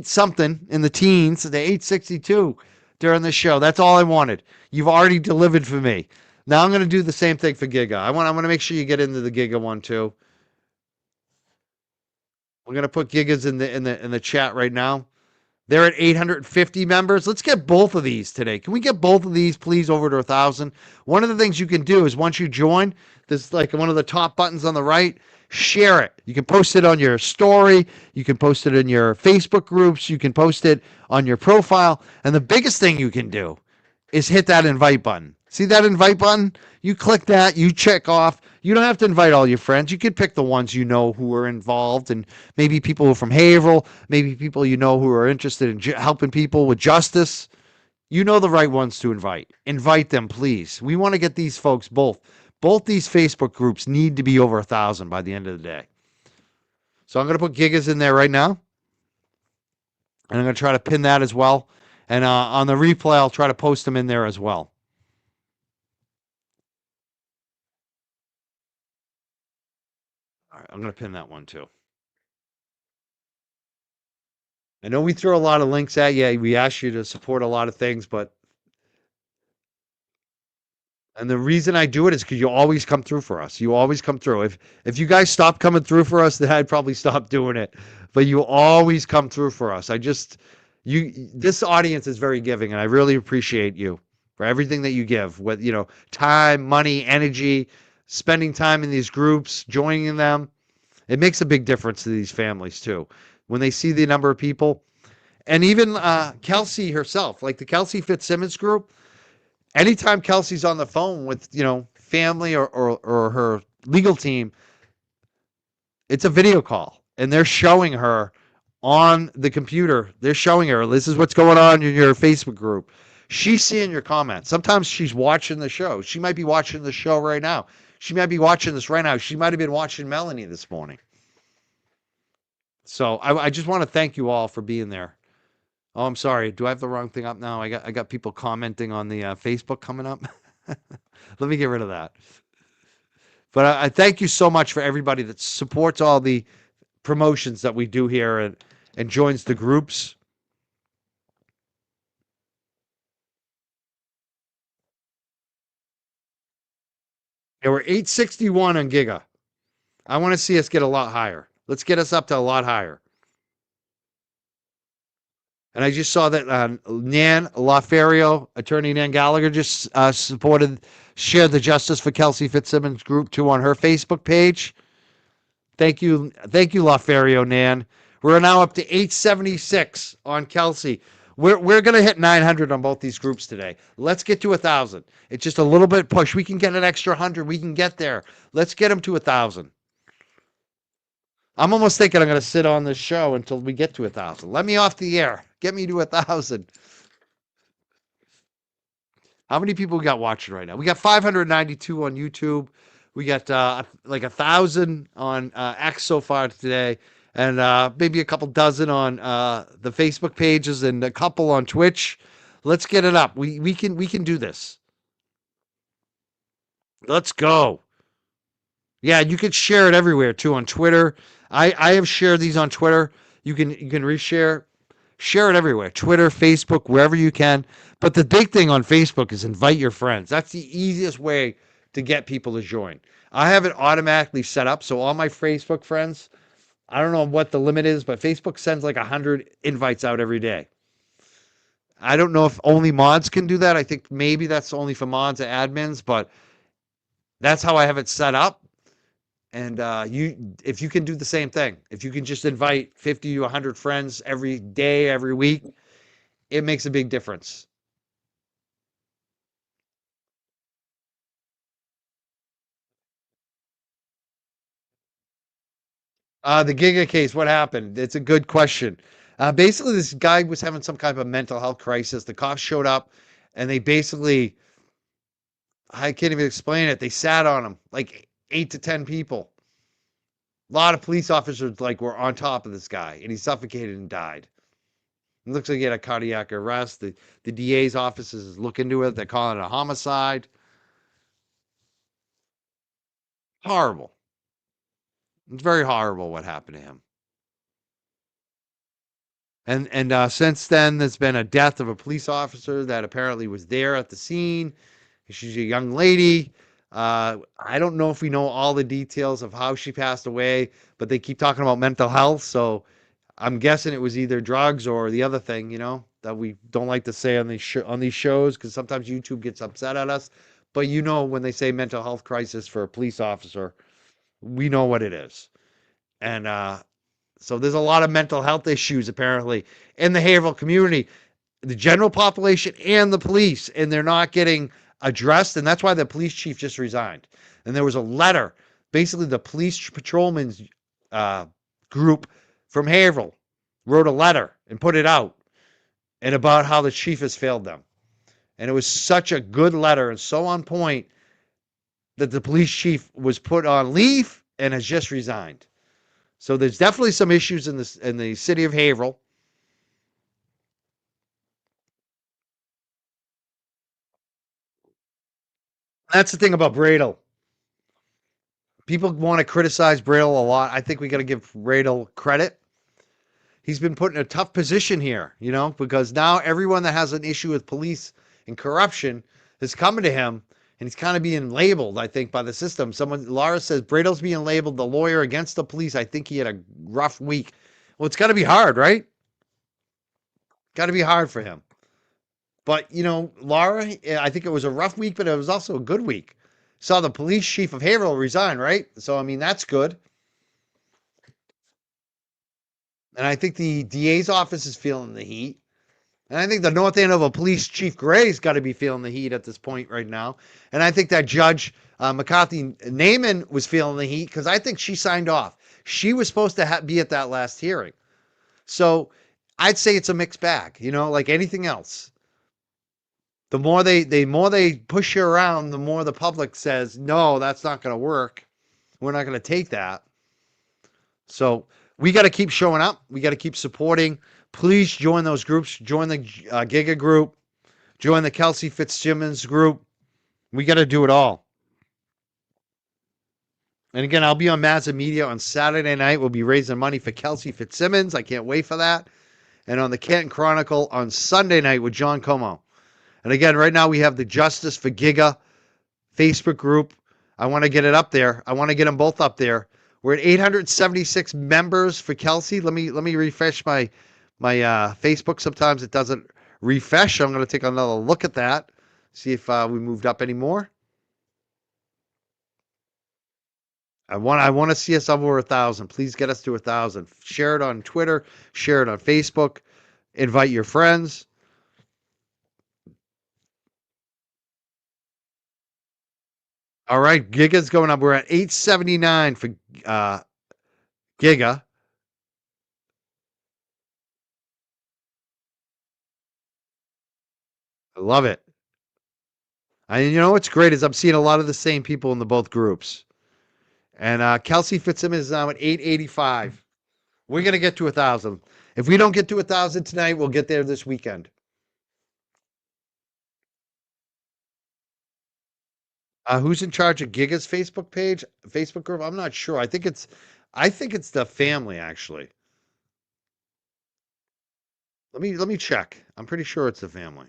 something in the teens to 862 during the show. That's all I wanted. You've already delivered for me. Now I'm going to do the same thing for Giga. I want to make sure you get into the Giga one too. We're going to put Gigas in the chat right now. They're at 850 members. Let's get both of these today. Can we get both of these, please, over to 1,000? One of the things you can do is once you join, there's like one of the top buttons on the right. Share it. You can post it on your story. You can post it in your Facebook groups. You can post it on your profile. And the biggest thing you can do is hit that invite button. See that invite button? You click that, you check off. You don't have to invite all your friends. You can pick the ones you know who are involved, and maybe people who are from Haverhill, maybe people you know who are interested in helping people with justice. You know the right ones to invite. Invite them, please. We want to get these folks both. Both these Facebook groups need to be over 1,000 by the end of the day. So I'm going to put Gigas in there right now, and I'm going to try to pin that as well. And on the replay, I'll try to post them in there as well. All right, I'm going to pin that one too. I know we throw a lot of links at you. We ask you to support a lot of things, and the reason I do it is because you always come through for us. You always come through. If you guys stop coming through for us, then I'd probably stop doing it. But you always come through for us. This audience is very giving, and I really appreciate you for everything that you give. With time, money, energy, spending time in these groups, joining them. It makes a big difference to these families too. When they see the number of people, and even Kelsey herself, like the Kelsey Fitzsimmons group, anytime Kelsey's on the phone with, family or her legal team, it's a video call and they're showing her on the computer. They're showing her, this is what's going on in your Facebook group. She's seeing your comments. Sometimes she's watching the show. She might be watching the show right now. She might be watching this right now. She might have been watching Melanie this morning. So I just want to thank you all for being there. Oh, I'm sorry. Do I have the wrong thing up now? I got people commenting on the Facebook coming up. Let me get rid of that. But I thank you so much for everybody that supports all the promotions that we do here and joins the groups. Yeah, we're 861 on Giga. I want to see us get a lot higher. Let's get us up to a lot higher. And I just saw that Nan Laferio, attorney Nan Gallagher, just shared the Justice for Kelsey Fitzsimmons group too on her Facebook page. Thank you, Laferio, Nan. We're now up to 876 on Kelsey. We're gonna hit 900 on both these groups today. Let's get to 1,000. It's just a little bit push. We can get an extra 100. We can get there. Let's get them to 1,000. I'm almost thinking I'm going to sit on this show until we get to 1,000. Let me off the air. Get me to 1,000. How many people we got watching right now? We got 592 on YouTube. We got like 1,000 on X so far today, and maybe a couple dozen on the Facebook pages and a couple on Twitch. Let's get it up. We can do this. Let's go. Yeah, you can share it everywhere too on Twitter. I have shared these on Twitter. You can reshare, share it everywhere. Twitter, Facebook, wherever you can. But the big thing on Facebook is invite your friends. That's the easiest way to get people to join. I have it automatically set up so all my Facebook friends, I don't know what the limit is, but Facebook sends like 100 invites out every day. I don't know if only mods can do that. I think maybe that's only for mods and admins, but that's how I have it set up. And if you can do the same thing, if you can just invite 50 to 100 friends every day, every week, it makes a big difference. The Giga case, what happened? It's a good question. Basically, this guy was having some kind of a mental health crisis. The cops showed up, and they basically, I can't even explain it. They sat on him, like 8 to 10 people. A lot of police officers like were on top of this guy, and he suffocated and died. It looks like he had a cardiac arrest. The DA's office is looking into it. They're calling it a homicide. Horrible. It's very horrible what happened to him. And since then, there's been a death of a police officer that apparently was there at the scene. She's a young lady. I don't know if we know all the details of how she passed away, but they keep talking about mental health. So I'm guessing it was either drugs or the other thing, that we don't like to say on these shows because sometimes YouTube gets upset at us. But when they say mental health crisis for a police officer, we know what it is. And so there's a lot of mental health issues apparently in the Haverhill community, the general population and the police, and they're not getting addressed. And that's why the police chief just resigned. And there was a letter, basically the police patrolmen's group from Haverhill wrote a letter and put it out and about how the chief has failed them. And it was such a good letter and so on point that the police chief was put on leave and has just resigned. So there's definitely some issues in the city of Haverhill. That's the thing about Bradle. People want to criticize Bradle a lot. I think we got to give Bradle credit. He's been put in a tough position here, because now everyone that has an issue with police and corruption is coming to him, and he's kind of being labeled, I think, by the system. Laura says Bradle's being labeled the lawyer against the police. I think he had a rough week. Well, it's got to be hard, right? Got to be hard for him. But, Laura, I think it was a rough week, but it was also a good week. Saw the police chief of Haverhill resign, right? So, I mean, that's good. And I think the DA's office is feeling the heat. And I think the North Andover Police Chief Gray's got to be feeling the heat at this point right now. And I think that Judge McCarthy Naaman was feeling the heat because I think she signed off. She was supposed to be at that last hearing. So I'd say it's a mixed bag, like anything else. The more they push you around, the more the public says, no, that's not going to work. We're not going to take that. So we got to keep showing up. We got to keep supporting. Please join those groups. Join the Giga group. Join the Kelsey Fitzsimmons group. We got to do it all. And again, I'll be on Mazza Media on Saturday night. We'll be raising money for Kelsey Fitzsimmons. I can't wait for that. And on the Canton Chronicle on Sunday night with John Como. And again, right now we have the Justice for Giga Facebook group. I want to get it up there. I want to get them both up there. We're at 876 members for Kelsey. Let me refresh my Facebook. Sometimes it doesn't refresh. I'm going to take another look at that. See if we moved up any more. I want to see us over 1,000. Please get us to 1,000. Share it on Twitter. Share it on Facebook. Invite your friends. All right, Giga's going up. We're at 879 for Giga. I love it. And you know what's great is I'm seeing a lot of the same people in the both groups. And Kelsey Fitzsimmons is now at 885. We're gonna get to 1,000. If we don't get to 1,000 tonight, we'll get there this weekend. Who's in charge of Giga's Facebook group? I'm not sure. I think it's the family actually. Let me check. I'm pretty sure it's the family.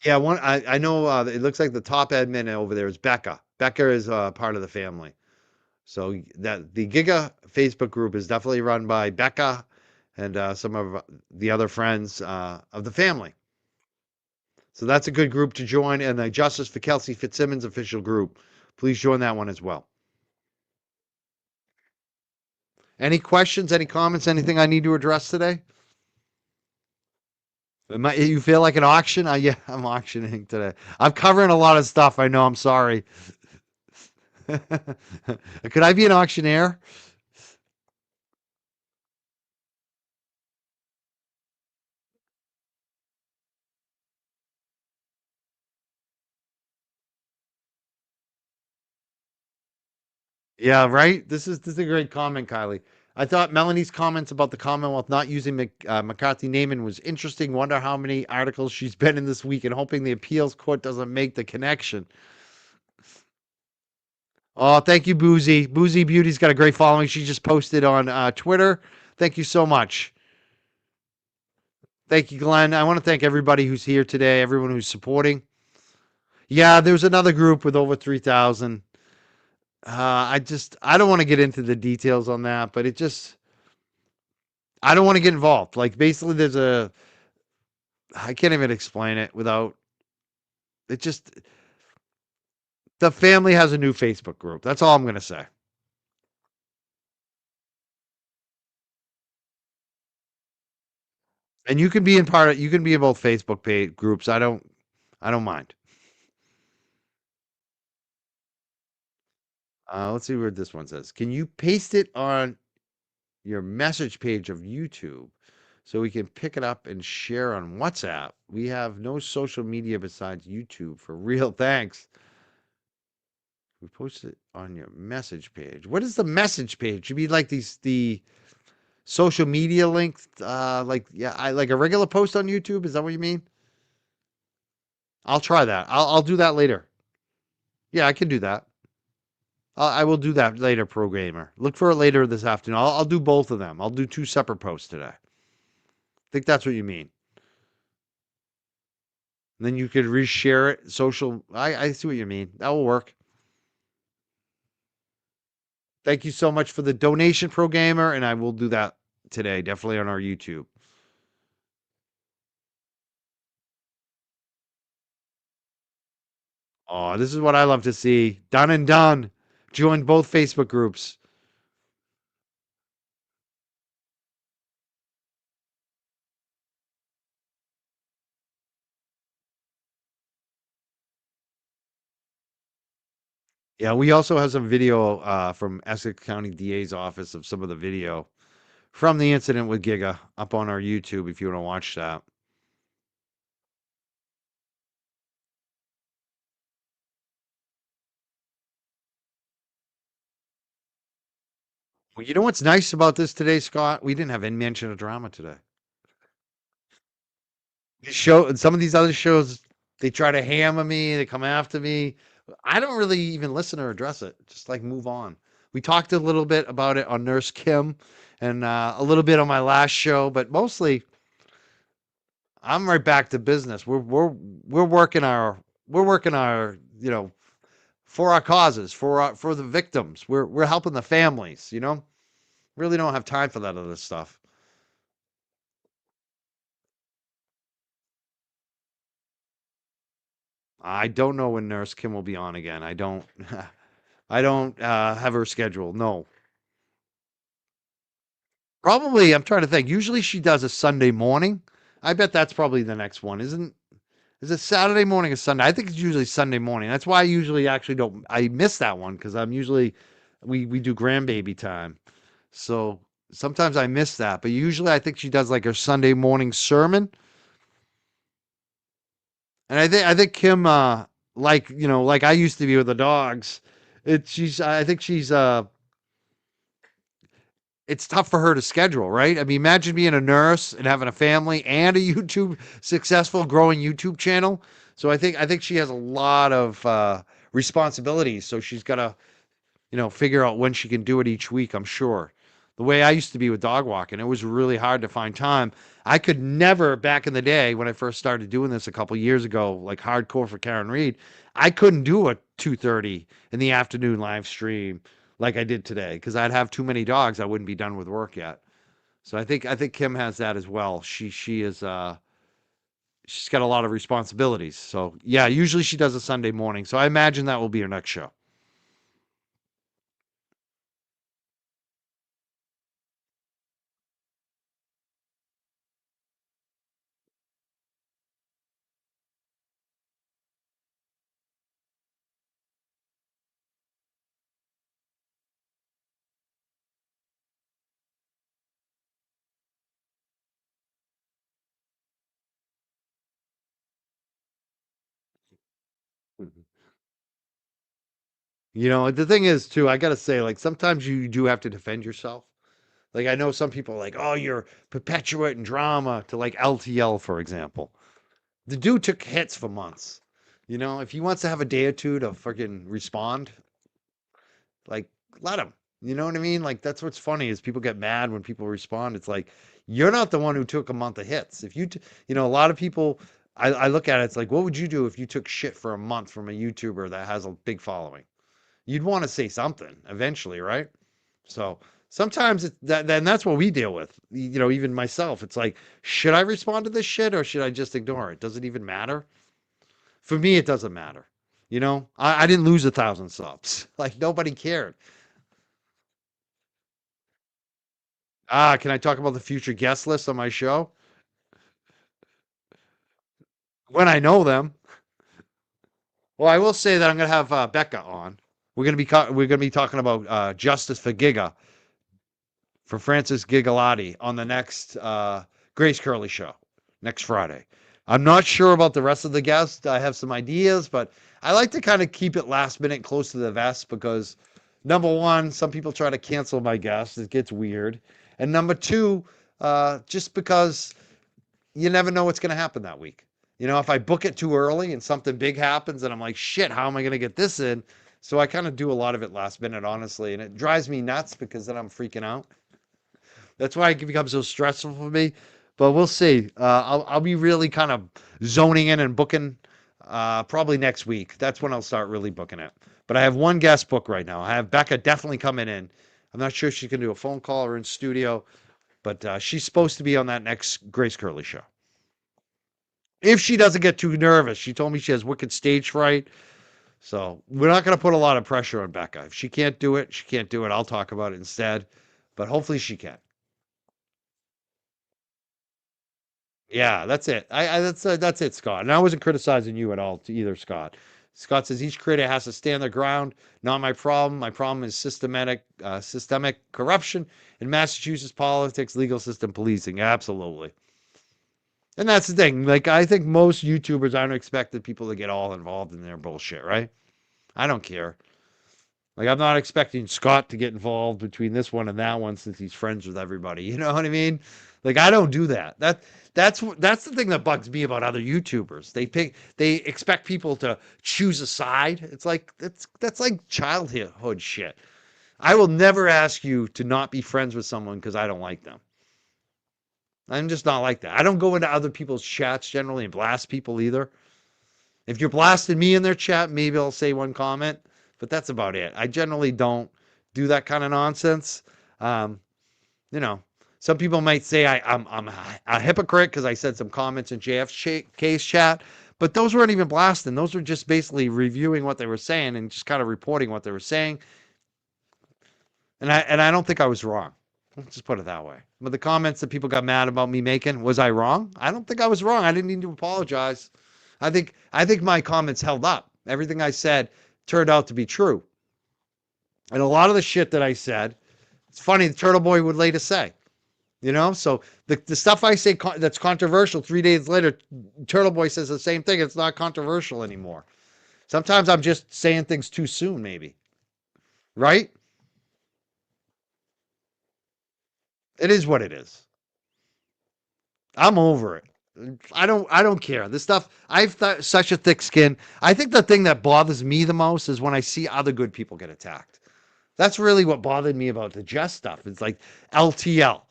Yeah, I know. It looks like the top admin over there is Becca. Becca is part of the family. So that the Giga Facebook group is definitely run by Becca and some of the other friends of the family. So that's a good group to join. And the Justice for Kelsey Fitzsimmons official group. Please join that one as well. Any questions, any comments, anything I need to address today? You feel like an auction? Yeah, I'm auctioning today. I'm covering a lot of stuff. I know. I'm sorry. Could I be an auctioneer? Yeah, right. This is a great comment, Kylie. I thought Melanie's comments about the Commonwealth not using McCarthy Naaman was interesting. Wonder how many articles she's been in this week, and hoping the appeals court doesn't make the connection. Oh, thank you, Boozy. Boozy Beauty's got a great following. She just posted on Twitter. Thank you so much. Thank you, Glenn. I want to thank everybody who's here today, everyone who's supporting. Yeah, there's another group with over 3,000. I don't want to get into the details on that, but I don't want to get involved. Like basically, I can't even explain it without it. Just the family has a new Facebook group. That's all I'm gonna say. And you can be in part of, you can be in both Facebook page groups. I don't mind. Let's see what this one says. Can you paste it on your message page of YouTube so we can pick it up and share on WhatsApp? We have no social media besides YouTube for real. Thanks. We post it on your message page. What is the message page? You mean like the social media link? Like yeah, I like a regular post on YouTube. Is that what you mean? I'll try that. I'll do that later. Yeah, I can do that. I will do that later, programmer. Look for it later this afternoon. I'll do both of them. I'll do two separate posts today. I think that's what you mean. And then you could reshare it. Social. I see what you mean. That will work. Thank you so much for the donation, programmer, and I will do that today. Definitely on our YouTube. Oh, this is what I love to see. Done and done. Join both Facebook groups. Yeah, we also have some video from Essex County DA's office of some of the video from the incident with Giga up on our YouTube if you want to watch that. Well, you know what's nice about this today, Scott? We didn't have any mention of drama today. The show and some of these other shows, they try to hammer me, they come after me. I don't really even listen or address it. Just like move on. We talked a little bit about it on Nurse Kim and a little bit on my last show, but mostly I'm right back to business. We're working our we're working our for our causes for the victims. We're helping the families. Really don't have time for that other stuff. I don't know when Nurse Kim will be on again. I don't. I don't have her schedule. No, probably. I'm trying to think. Usually she does a Sunday morning. I bet that's probably the next one, isn't? Is it Saturday morning or Sunday? I think it's usually Sunday morning. That's why I usually actually don't. I miss that one because I'm usually we do grandbaby time, so sometimes I miss that. But usually I think she does like her Sunday morning sermon, and I think Kim like like I used to be with the dogs. She's I think she's it's tough for her to schedule, right? I mean, imagine being a nurse and having a family and a YouTube successful growing YouTube channel. So I think she has a lot of responsibilities. So she's got to figure out when she can do it each week. I'm sure. The way I used to be with dog walking, it was really hard to find time. I could never back in the day when I first started doing this a couple years ago, like hardcore for Karen Reed. I couldn't do a 2:30 in the afternoon live stream like I did today because I'd have too many dogs. I wouldn't be done with work yet. So I think Kim has that as well. She is she's got a lot of responsibilities. So yeah, usually she does a Sunday morning. So I imagine that will be her next show. The thing is too, I gotta say, like sometimes you do have to defend yourself. Like I know some people are like, oh, you're perpetuating drama to like LTL, for example. The dude took hits for months. If he wants to have a day or two to fucking respond, like let him. You know what I mean? Like that's what's funny is people get mad when people respond. It's like you're not the one who took a month of hits. If a lot of people, I look at it. It's like, what would you do if you took shit for a month from a YouTuber that has a big following? You'd want to say something eventually, right? So sometimes then that's what we deal with. Even myself, it's like, should I respond to this shit or should I just ignore it? Does it even matter? For me, it doesn't matter. I didn't lose 1,000 subs. Like nobody cared. Can I talk about the future guest list on my show when I know them? Well, I will say that I'm going to have Becca on. We're going to be talking about justice for Giga for Francis Gigalotti on the next Grace Curley show next Friday. I'm not sure about the rest of the guests. I have some ideas, but I like to kind of keep it last minute close to the vest because number one, some people try to cancel my guests. It gets weird. And number two, just because you never know what's going to happen that week. If I book it too early and something big happens and I'm like, shit, how am I going to get this in? So I kind of do a lot of it last minute, honestly. And it drives me nuts because then I'm freaking out. That's why it becomes so stressful for me. But we'll see. I'll be really kind of zoning in and booking probably next week. That's when I'll start really booking it. But I have one guest book right now. I have Becca definitely coming in. I'm not sure if she can do a phone call or in studio, but she's supposed to be on that next Grace Curley show. If she doesn't get too nervous, she told me she has wicked stage fright. So we're not going to put a lot of pressure on Becca. If she can't do it, she can't do it. I'll talk about it instead. But hopefully she can. Yeah, that's it. That's it, Scott. And I wasn't criticizing you at all, to either, Scott. Scott says each creator has to stand their ground. Not my problem. My problem is systemic corruption in Massachusetts politics, legal system, policing. Absolutely. And that's the thing. Like, I think most YouTubers aren't expecting people to get all involved in their bullshit, right? I don't care. Like, I'm not expecting Scott to get involved between this one and that one since he's friends with everybody. You know what I mean? Like, I don't do that. That's the thing that bugs me about other YouTubers. They expect people to choose a side. It's like that's like childhood shit. I will never ask you to not be friends with someone because I don't like them. I'm just not like that. I don't go into other people's chats generally and blast people either. If you're blasting me in their chat, maybe I'll say one comment, but that's about it. I generally don't do that kind of nonsense. Um, you know, some people might say I'm a hypocrite because I said some comments in JFK's chat, but those weren't even blasting. Those were just basically reviewing what they were saying and just kind of reporting what they were saying. And I don't think I was wrong. Let's just put it that way. But the comments that people got mad about me making, was I wrong? I don't think I was wrong. I didn't need to apologize. I think my comments held up. Everything I said turned out to be true. And a lot of the shit that I said, it's funny, the Turtle Boy would later say, so the stuff I say that's controversial 3 days later, Turtle Boy says the same thing. It's not controversial anymore. Sometimes I'm just saying things too soon, maybe. Right? It is what it is. I'm over it. I don't care. This stuff, I've such a thick skin. I think the thing that bothers me the most is when I see other good people get attacked. That's really what bothered me about the Jess stuff. It's like LTL,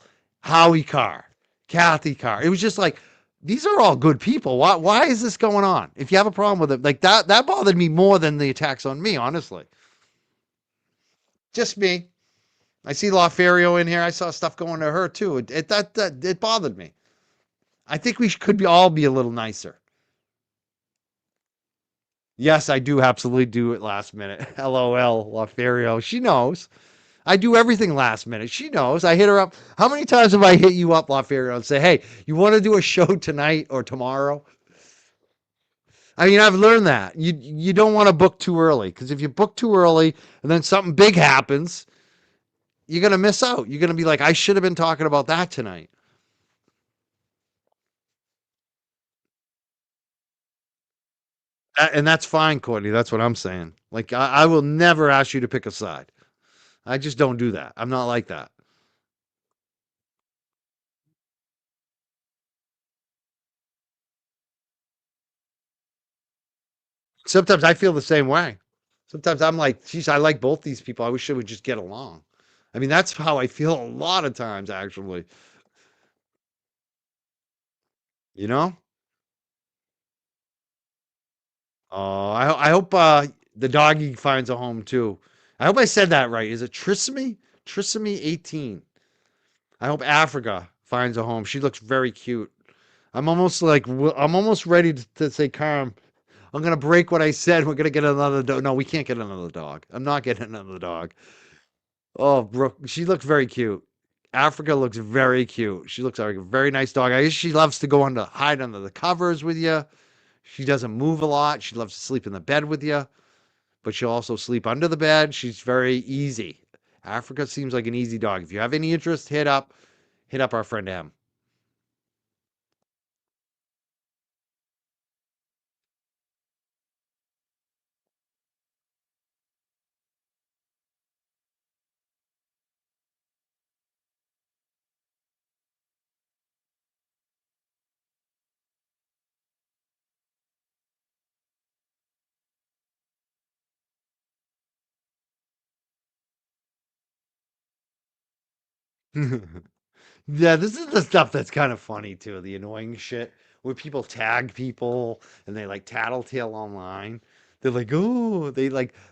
Howie Carr, Kathy Carr. It was just like, these are all good people. Why is this going on? If you have a problem with it, like that bothered me more than the attacks on me, honestly. Just me. I see LaFario in here. I saw stuff going to her too. It bothered me. I think we could all be a little nicer. Yes, I do absolutely do it last minute. LOL, LaFario. She knows. I do everything last minute. She knows. I hit her up. How many times have I hit you up, LaFario, and say, hey, you want to do a show tonight or tomorrow? I mean, I've learned that. You don't want to book too early because if you book too early and then something big happens, you're going to miss out. You're going to be like, I should have been talking about that tonight. And that's fine, Courtney. That's what I'm saying. Like, I will never ask you to pick a side. I just don't do that. I'm not like that. Sometimes I feel the same way. Sometimes I'm like, geez, I like both these people. I wish they would just get along. I mean, that's how I feel a lot of times, actually. You know? I hope the doggy finds a home too. I hope I said that right. Is it Trisamy? Trisamy 18. I hope Africa finds a home. She looks very cute. I'm almost ready to say, Carm, I'm gonna break what I said. We're gonna get another dog. No, we can't get another dog. I'm not getting another dog. Oh, Brooke, she looks very cute. Africa looks very cute. She looks like a very nice dog. I guess she loves to go under hide under the covers with you. She doesn't move a lot. She loves to sleep in the bed with you, but she'll also sleep under the bed. She's very easy. Africa seems like an easy dog. If you have any interest, hit up our friend M. Yeah, this is the stuff that's kind of funny too. The annoying shit where people tag people and they like tattletale online. They're like, oh,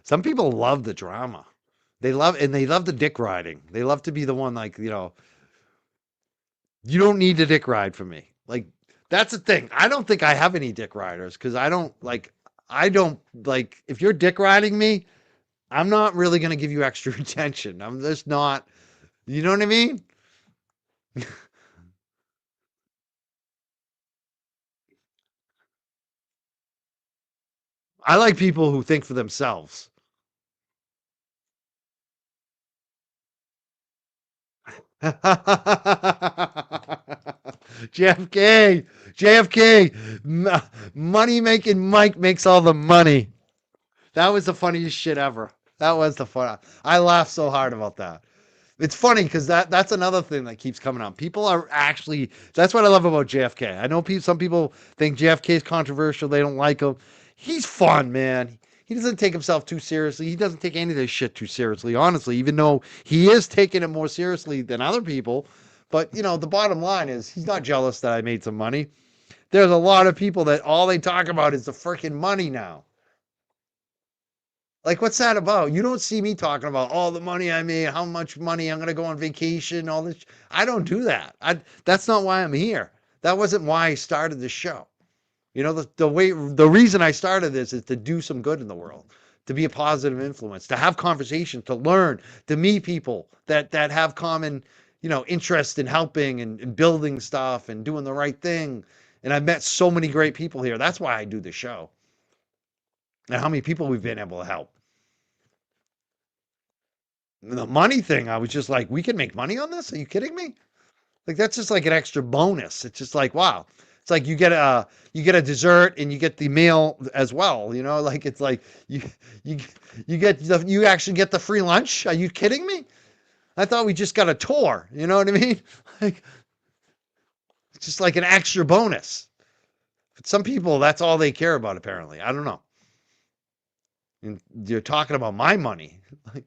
some people love the drama. They love the dick riding. They love to be the one like, you don't need a dick ride from me. Like that's the thing. I don't think I have any dick riders because I don't like if you're dick riding me, I'm not really gonna give you extra attention. I'm just not, you know what I mean? I like people who think for themselves. JFK, money making Mike makes all the money. That was the funniest shit ever. That was the fun. I laughed so hard about that. It's funny because that's another thing that keeps coming up. People are actually that's what I love about JFK. I know some people think JFK is controversial. They don't like him. He's fun, man. He doesn't take himself too seriously. He doesn't take any of this shit too seriously, honestly, even though he is taking it more seriously than other people. But, the bottom line is he's not jealous that I made some money. There's a lot of people that all they talk about is the freaking money now. Like, what's that about? You don't see me talking about all the money I made, how much money I'm going to go on vacation, all this. I don't do that. That's not why I'm here. That wasn't why I started the show. The reason I started this is to do some good in the world, to be a positive influence, to have conversations, to learn, to meet people that have common, interest in helping and building stuff and doing the right thing. And I've met so many great people here. That's why I do the show. And how many people we've been able to help. The money thing, I was just like, we can make money on this? Are you kidding me? Like, that's just like an extra bonus. It's just like, wow. It's like you get a dessert and you get the meal as well. Like it's like you you actually get the free lunch. Are you kidding me? I thought we just got a tour. You know what I mean? Like it's just like an extra bonus. But some people, that's all they care about. Apparently, I don't know. And you're talking about my money. Like,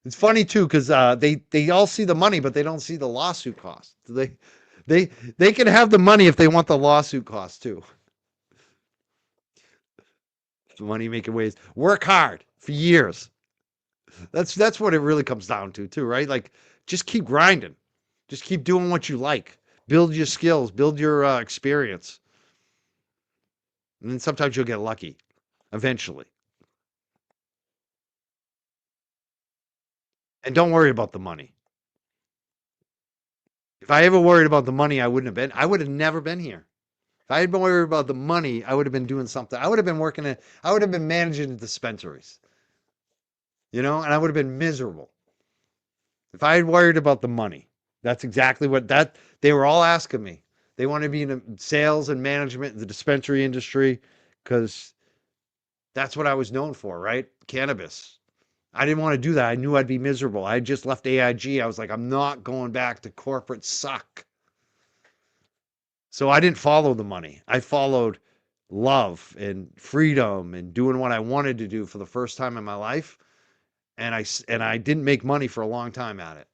it's funny too because they all see the money, but they don't see the lawsuit cost. They can have the money if they want the lawsuit cost too. Money making ways. Work hard for years. That's what it really comes down to too, right? Like just keep grinding. Just keep doing what you like. Build your skills. Build your experience. And then sometimes you'll get lucky. Eventually. And don't worry about the money. If I ever worried about the money, I would have never been here. If I had been worried about the money, I would have been doing something. I would have been I would have been managing the dispensaries, and I would have been miserable. If I had worried about the money, that's exactly what they were all asking me. They wanted to be in sales and management in the dispensary industry because that's what I was known for, right? Cannabis. I didn't want to do that. I knew I'd be miserable. I had just left AIG. I was like, I'm not going back to corporate suck. So I didn't follow the money. I followed love and freedom and doing what I wanted to do for the first time in my life. And I didn't make money for a long time at it.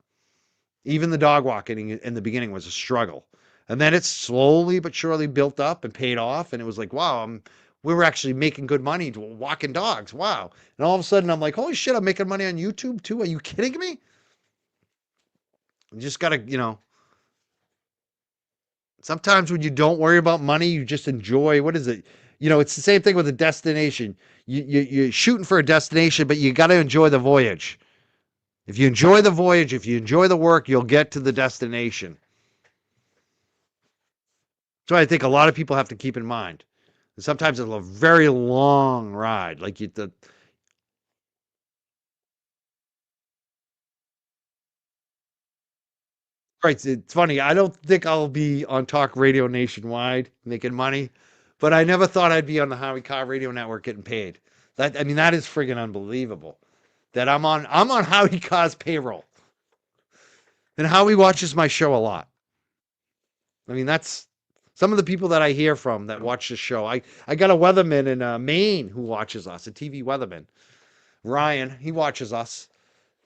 Even the dog walking in the beginning was a struggle. And then it slowly but surely built up and paid off. And it was like, wow, we were actually making good money walking dogs. Wow. And all of a sudden I'm like, holy shit, I'm making money on YouTube too. Are you kidding me? You just got to, sometimes when you don't worry about money, you just enjoy, what is it? It's the same thing with a destination. You're shooting for a destination, but you got to enjoy the voyage. If you enjoy the voyage, if you enjoy the work, you'll get to the destination. So I think a lot of people have to keep in mind. Sometimes it's a very long ride. Like right. It's funny. I don't think I'll be on talk radio nationwide making money, but I never thought I'd be on the Howie Carr Radio Network getting paid. That is friggin' unbelievable. That I'm on Howie Carr's payroll. And Howie watches my show a lot. That's some of the people that I hear from that watch the show. I got a weatherman in Maine who watches us, a TV weatherman. Ryan, he watches us.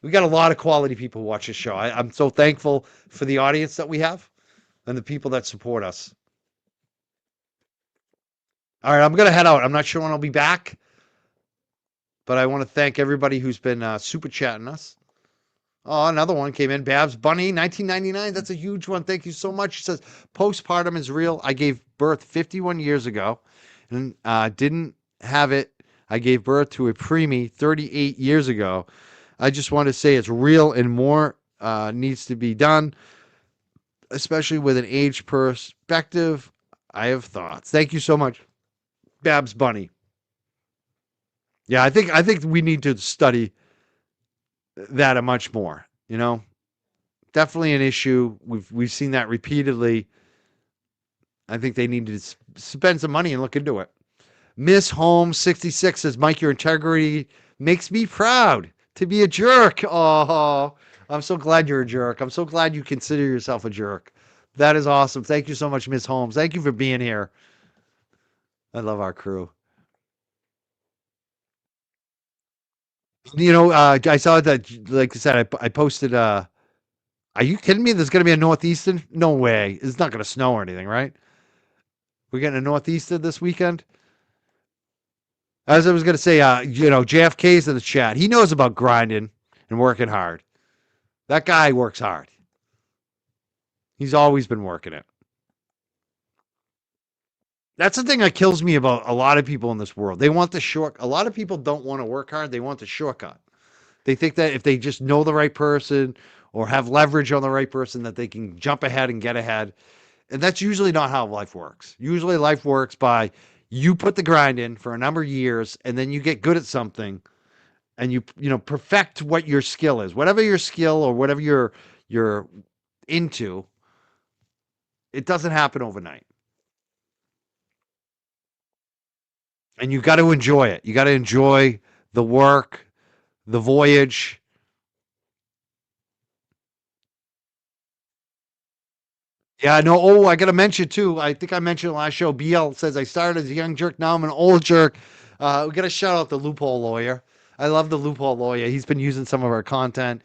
We got a lot of quality people who watch the show. I'm so thankful for the audience that we have and the people that support us. All right, I'm going to head out. I'm not sure when I'll be back, but I want to thank everybody who's been super chatting us. Oh, another one came in. Babs Bunny, 1999. That's a huge one. Thank you so much. She says, postpartum is real. I gave birth 51 years ago and didn't have it. I gave birth to a preemie 38 years ago. I just want to say it's real and more needs to be done, especially with an age perspective. I have thoughts. Thank you so much, Babs Bunny. Yeah, I think we need to study that a much more. Definitely an issue. We've seen that repeatedly. I think they need to spend some money and look into it. Miss Holmes 66 says, Mike, your integrity makes me proud to be a jerk. Oh, I'm so glad you're a jerk. I'm so glad you consider yourself a jerk. That is awesome. Thank you so much, Miss Holmes. Thank you for being here. I love our crew. I saw that, like I said, I posted. Are you kidding me? There's going to be a northeastern? No way. It's not going to snow or anything, right? We're getting a northeaster this weekend. As I was going to say, JFK's in the chat. He knows about grinding and working hard. That guy works hard. He's always been working it. That's the thing that kills me about a lot of people in this world. They want the short. A lot of people don't want to work hard. They want the shortcut. They think that if they just know the right person or have leverage on the right person, that they can jump ahead and get ahead. And that's usually not how life works. Usually life works by you put the grind in for a number of years and then you get good at something and you perfect what your skill is. Whatever your skill or whatever you're into, it doesn't happen overnight. And you got to enjoy it. You got to enjoy the work, the voyage. Yeah, no. Oh, I got to mention too. I think I mentioned last show. BL says I started as a young jerk. Now I'm an old jerk. We got to shout out the loophole lawyer. I love the loophole lawyer. He's been using some of our content.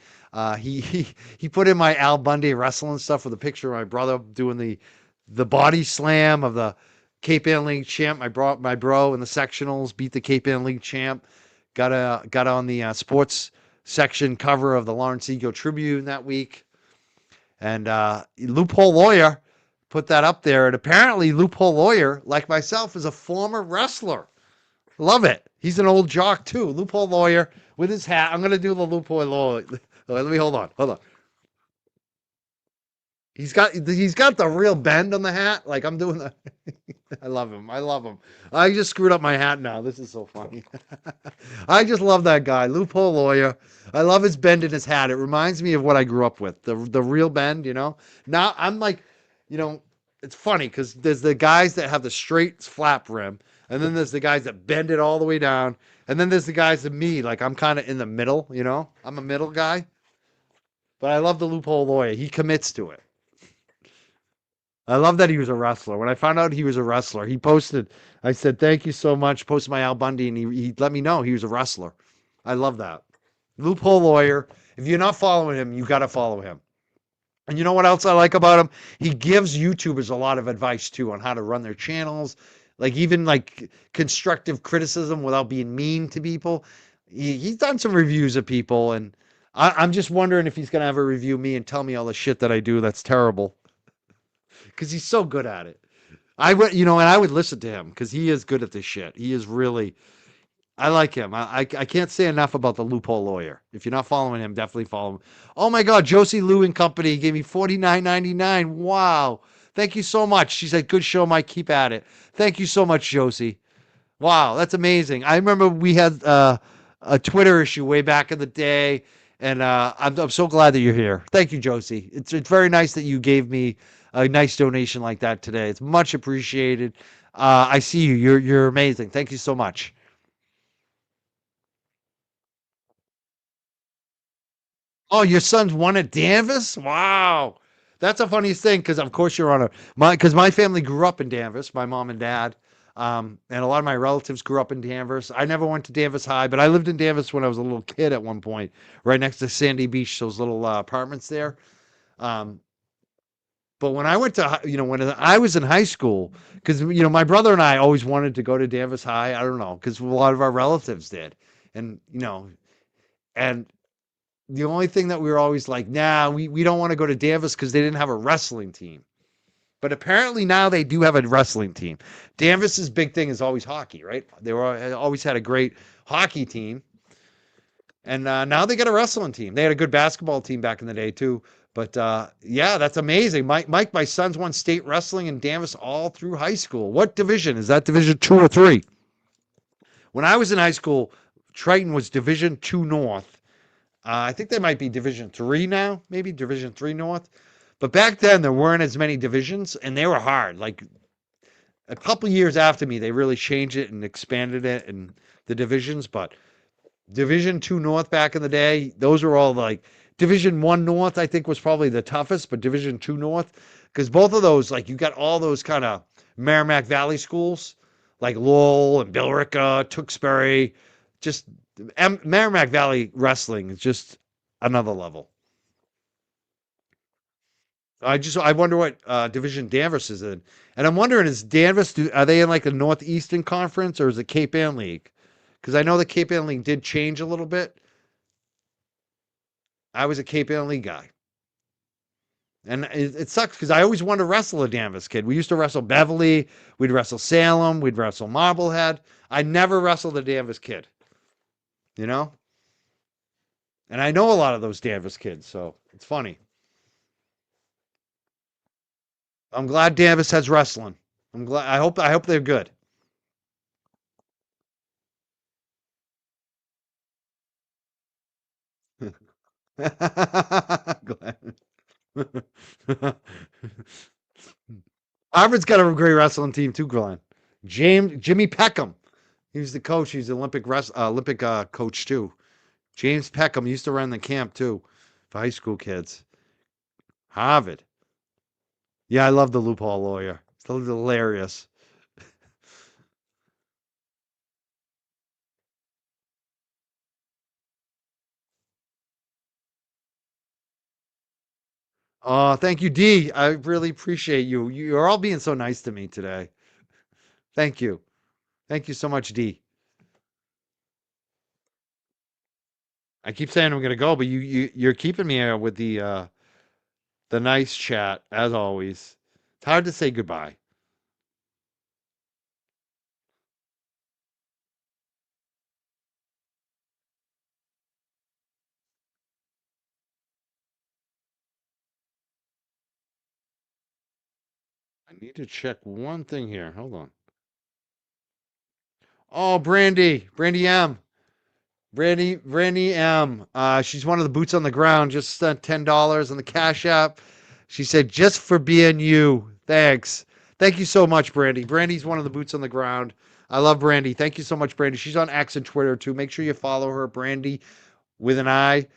He put in my Al Bundy wrestling stuff with a picture of my brother doing the body slam of the Cape Ann League champ. My bro in the sectionals beat the Cape Ann League champ. Got on the sports section cover of the Lawrence Eagle Tribune that week. And Loophole Lawyer put that up there. And apparently, Loophole Lawyer, like myself, is a former wrestler. Love it. He's an old jock, too. Loophole Lawyer with his hat. I'm going to do the Loophole Lawyer. Let me hold on. Hold on. He's got the real bend on the hat. Like I'm doing the. I love him. I love him. I just screwed up my hat now. This is so funny. I just love that guy, Loophole Lawyer. I love his bend in his hat. It reminds me of what I grew up with. The real bend, Now I'm like, it's funny because there's the guys that have the straight flap rim, and then there's the guys that bend it all the way down, and then there's the guys that me, like I'm kind of in the middle, I'm a middle guy. But I love the Loophole Lawyer. He commits to it. I love that he was a wrestler. When I found out he was a wrestler, he posted, I said, thank you so much. Posted my Al Bundy, and he let me know he was a wrestler. I love that. Loophole Lawyer. If you're not following him, you got to follow him. And you know what else I like about him? He gives YouTubers a lot of advice, too, on how to run their channels. Like, even like constructive criticism without being mean to people. He's done some reviews of people, and I'm just wondering if he's going to ever review me and tell me all the shit that I do that's terrible. Because he's so good at it. I would, and I would listen to him because he is good at this shit. He is really, I like him. I can't say enough about the Loophole Lawyer. If you're not following him, definitely follow him. Oh my God, Josie Lou and Company gave me $49.99. Wow. Thank you so much. She said, good show, Mike. Keep at it. Thank you so much, Josie. Wow, that's amazing. I remember we had a Twitter issue way back in the day, and I'm so glad that you're here. Thank you, Josie. It's very nice that you gave me a nice donation like that today. It's much appreciated. I see you. You're amazing. Thank you so much. Oh, your son's won at Danvers? Wow. That's the funniest thing because, of course, you're on my family grew up in Danvers, my mom and dad. And a lot of my relatives grew up in Danvers. I never went to Danvers High, but I lived in Danvers when I was a little kid at one point, right next to Sandy Beach, those little apartments there. Um, but when I went to, when I was in high school, because, my brother and I always wanted to go to Danvers High. I don't know, because a lot of our relatives did. And, and the only thing that we were always like, nah, we don't want to go to Danvers because they didn't have a wrestling team. But apparently now they do have a wrestling team. Danvers' big thing is always hockey, right? They always had a great hockey team. And now they got a wrestling team. They had a good basketball team back in the day, too. But yeah, that's amazing. Mike, my sons won state wrestling in Danvers all through high school. What division? Is that Division 2 or 3? When I was in high school, Triton was Division Two North. I think they might be Division Three now, maybe Division Three North. But back then there weren't as many divisions, and they were hard. Like a couple years after me, they really changed it and expanded it and the divisions. But Division Two North back in the day, those were all like Division One North. I think was probably the toughest, but Division Two North, because both of those, like you got all those kind of Merrimack Valley schools, like Lowell and Billerica, Tewksbury, just Merrimack Valley wrestling is just another level. I wonder what division Danvers is in, and I'm wondering is Danvers are they in like the Northeastern Conference or is it Cape Ann League? Because I know the Cape Ann League did change a little bit. I was a Cape Ann League guy, and it sucks because I always wanted to wrestle a Danvers kid. We used to wrestle Beverly, we'd wrestle Salem, we'd wrestle Marblehead. I never wrestled a Danvers kid, you know, and I know a lot of those Danvers kids, so it's funny. I'm glad Danvers has wrestling. I'm glad. I hope they're good. Glad. Harvard's got a great wrestling team too, Glenn. Jimmy Peckham. He was the coach. He's the Olympic coach too. James Peckham used to run the camp too for high school kids. Harvard. Yeah, I love the loophole lawyer. It's hilarious. Oh, thank you, D. I really appreciate you. You're all being so nice to me today. Thank you. Thank you so much, D. I keep saying I'm gonna go, but you're keeping me with the nice chat as always. It's hard to say goodbye. I need to check one thing here. Hold on. Oh, Brandy M. Brandy M. She's one of the boots on the ground. Just sent $10 on the Cash App. She said, "Just for being you, thanks." Thank you so much, Brandy. Brandy's one of the boots on the ground. I love Brandy. Thank you so much, Brandy. She's on X and Twitter too. Make sure you follow her, Brandy with an I.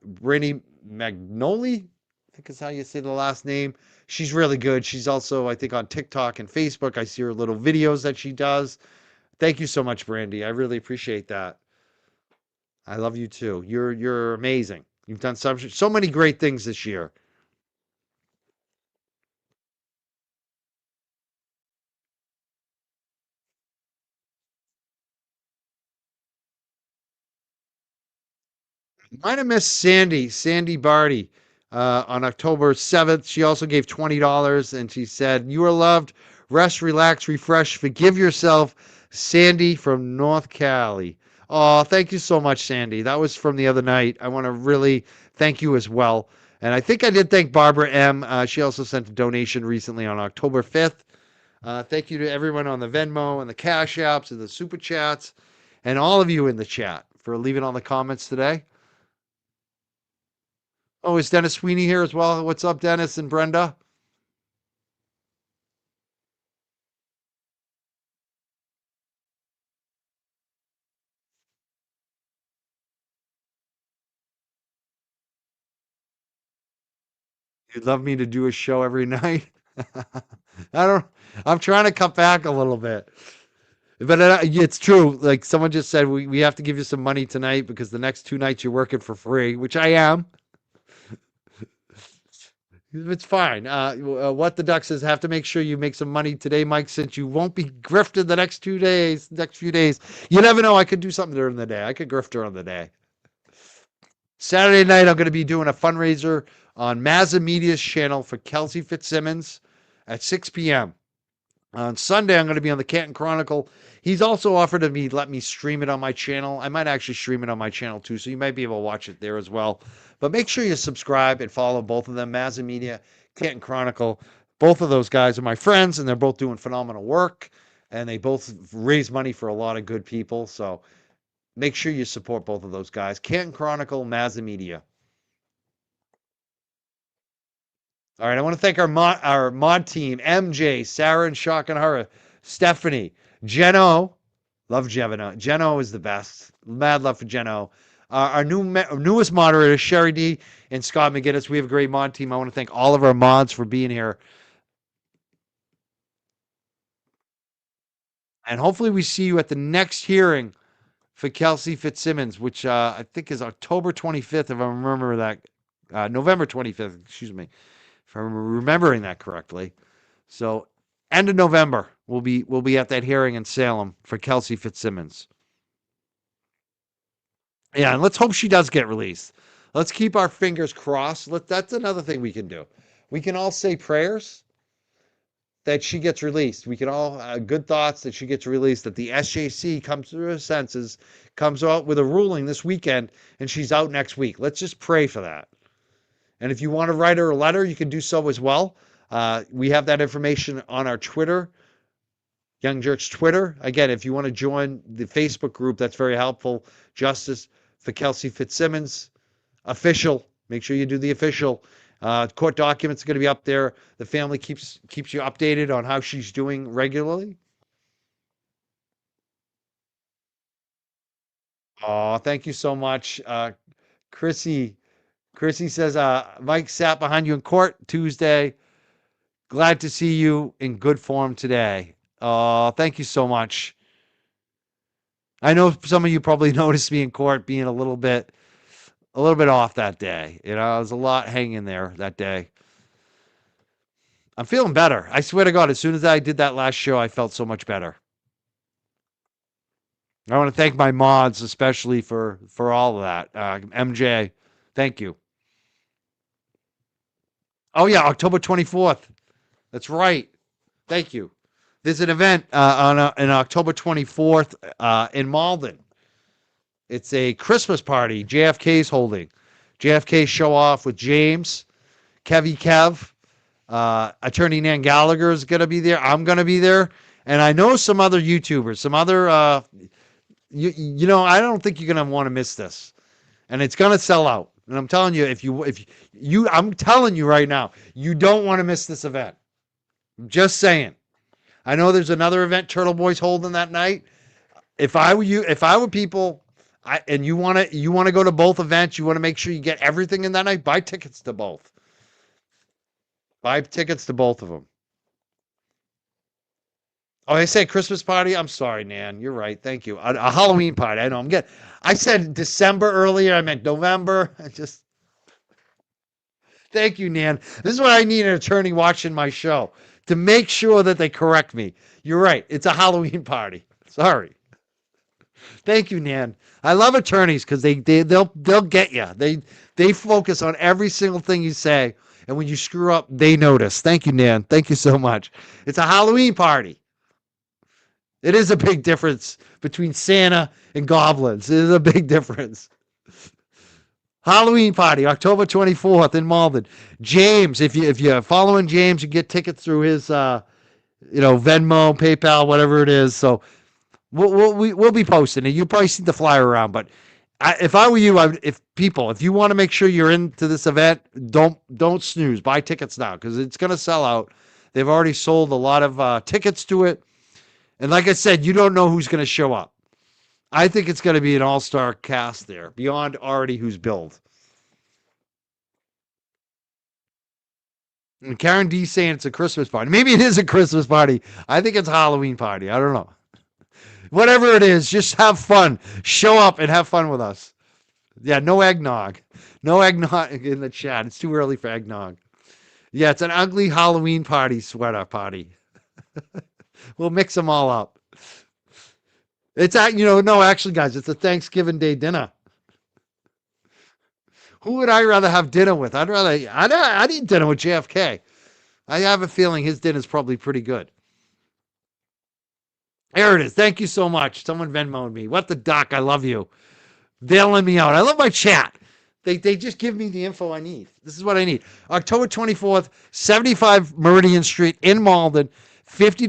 Brandy Magnoli, I think is how you say the last name. She's really good. She's also, I think, on TikTok and Facebook. I see her little videos that she does. Thank you so much, Brandy. I really appreciate that. I love you too. You're amazing. You've done so many great things this year. Might have missed Sandy Barty, on October 7th. She also gave $20 and she said, "You are loved. Rest, relax, refresh, forgive yourself." Sandy from North Cali. Oh, thank you so much, Sandy. That was from the other night. I want to really thank you as well. And I think I did thank Barbara M. She also sent a donation recently on October 5th. Thank you to everyone on the Venmo and the Cash Apps and the Super Chats and all of you in the chat for leaving all the comments today. Oh, is Dennis Sweeney here as well? What's up, Dennis and Brenda? You'd love me to do a show every night. I don't. I'm trying to cut back a little bit, but it's true. Like someone just said, we have to give you some money tonight because the next two nights you're working for free, which I am. It's fine. What the duck says, have to make sure you make some money today, Mike, since you won't be grifted the next 2 days, next few days. You never know. I could do something during the day. I could grift during the day. Saturday night, I'm going to be doing a fundraiser on Mazza Media's channel for Kelsey Fitzsimmons at 6 p.m. On Sunday, I'm going to be on the Canton Chronicle. He's also offered to let me stream it on my channel. I might actually stream it on my channel too, so you might be able to watch it there as well. But make sure you subscribe and follow both of them, Mazza Media, Canton Chronicle. Both of those guys are my friends, and they're both doing phenomenal work, and they both raise money for a lot of good people. So make sure you support both of those guys. Canton Chronicle, Mazda Media. All right, I want to thank our mod team, MJ, Sarah and Shakahara, Stephanie, Jeno. Love Jeno. Jeno is the best. Mad love for Jeno. Our newest moderator, Sherry D and Scott McGinnis. We have a great mod team. I want to thank all of our mods for being here. And hopefully we see you at the next hearing for Kelsey Fitzsimmons, which I think is October 25th, if I remember that. November 25th, excuse me, if I'm remembering that correctly. So end of November, we'll be at that hearing in Salem for Kelsey Fitzsimmons. Yeah, and let's hope she does get released. Let's keep our fingers crossed. That's another thing we can do. We can all say prayers that she gets released. We can all good thoughts that she gets released, that the SJC comes to her senses, comes out with a ruling this weekend, and she's out next week. Let's just pray for that. And if you want to write her a letter, you can do so as well. We have that information on our Twitter, Young Jerks Twitter. Again, if you want to join the Facebook group, that's very helpful. Justice for Kelsey Fitzsimmons, official. Make sure you do the official. Court documents are going to be up there. The family keeps you updated on how she's doing regularly. Oh, thank you so much. Chrissy says, Mike sat behind you in court Tuesday. Glad to see you in good form today. Oh, thank you so much. I know some of you probably noticed me in court being a little bit off that day. You know, there's a lot hanging there that day. I'm feeling better. I swear to God, as soon as I did that last show, I felt so much better. I want to thank my mods, especially for all of that. MJ, thank you. Oh, yeah, October 24th. That's right. Thank you. There's an event on October 24th in Malden. It's a Christmas party JFK's holding. JFK show off with James, Kevy Kev, Attorney Nan Gallagher is going to be there. I'm going to be there. And I know some other YouTubers, some other, you know, I don't think you're going to want to miss this. And it's going to sell out. And I'm telling you, I'm telling you right now, you don't want to miss this event. I'm just saying. I know there's another event Turtle Boy's holding that night. If I were people, and you want to go to both events, you want to make sure you get everything in that night, buy tickets to both. Buy tickets to both of them. Oh, they say Christmas party? I'm sorry, Nan. You're right. Thank you. A Halloween party. I know. I said December earlier. I meant November. Thank you, Nan. This is what I need an attorney watching my show to make sure that they correct me. You're right. It's a Halloween party. Sorry. Thank you, Nan. I love attorneys because they'll get you. They focus on every single thing you say, and when you screw up, they notice. Thank you, Nan. Thank you so much. It's a Halloween party. It is a big difference between Santa and goblins. It is a big difference. Halloween party, October 24th in Malden. James, if you're following James, you get tickets through his Venmo, PayPal, whatever it is. So we'll be posting it. You'll probably see the flyer around. But if I were you, if you want to make sure you're into this event, don't snooze. Buy tickets now because it's going to sell out. They've already sold a lot of tickets to it. And like I said, you don't know who's going to show up. I think it's going to be an all-star cast there, beyond already who's billed. And Karen D saying it's a Christmas party. Maybe it is a Christmas party. I think it's a Halloween party. I don't know. Whatever it is, just have fun. Show up and have fun with us. Yeah, no eggnog. No eggnog in the chat. It's too early for eggnog. Yeah, it's an ugly Halloween party sweater party. We'll mix them all up. It's actually, guys, it's a Thanksgiving Day dinner. Who would I rather have dinner with? I'd eat dinner with JFK. I have a feeling his dinner's probably pretty good. There it is. Thank you so much. Someone Venmo'd me. What the duck? I love you. Bailing me out. I love my chat. They just give me the info I need. This is what I need. October 24th, 75 Meridian Street in Malden. $50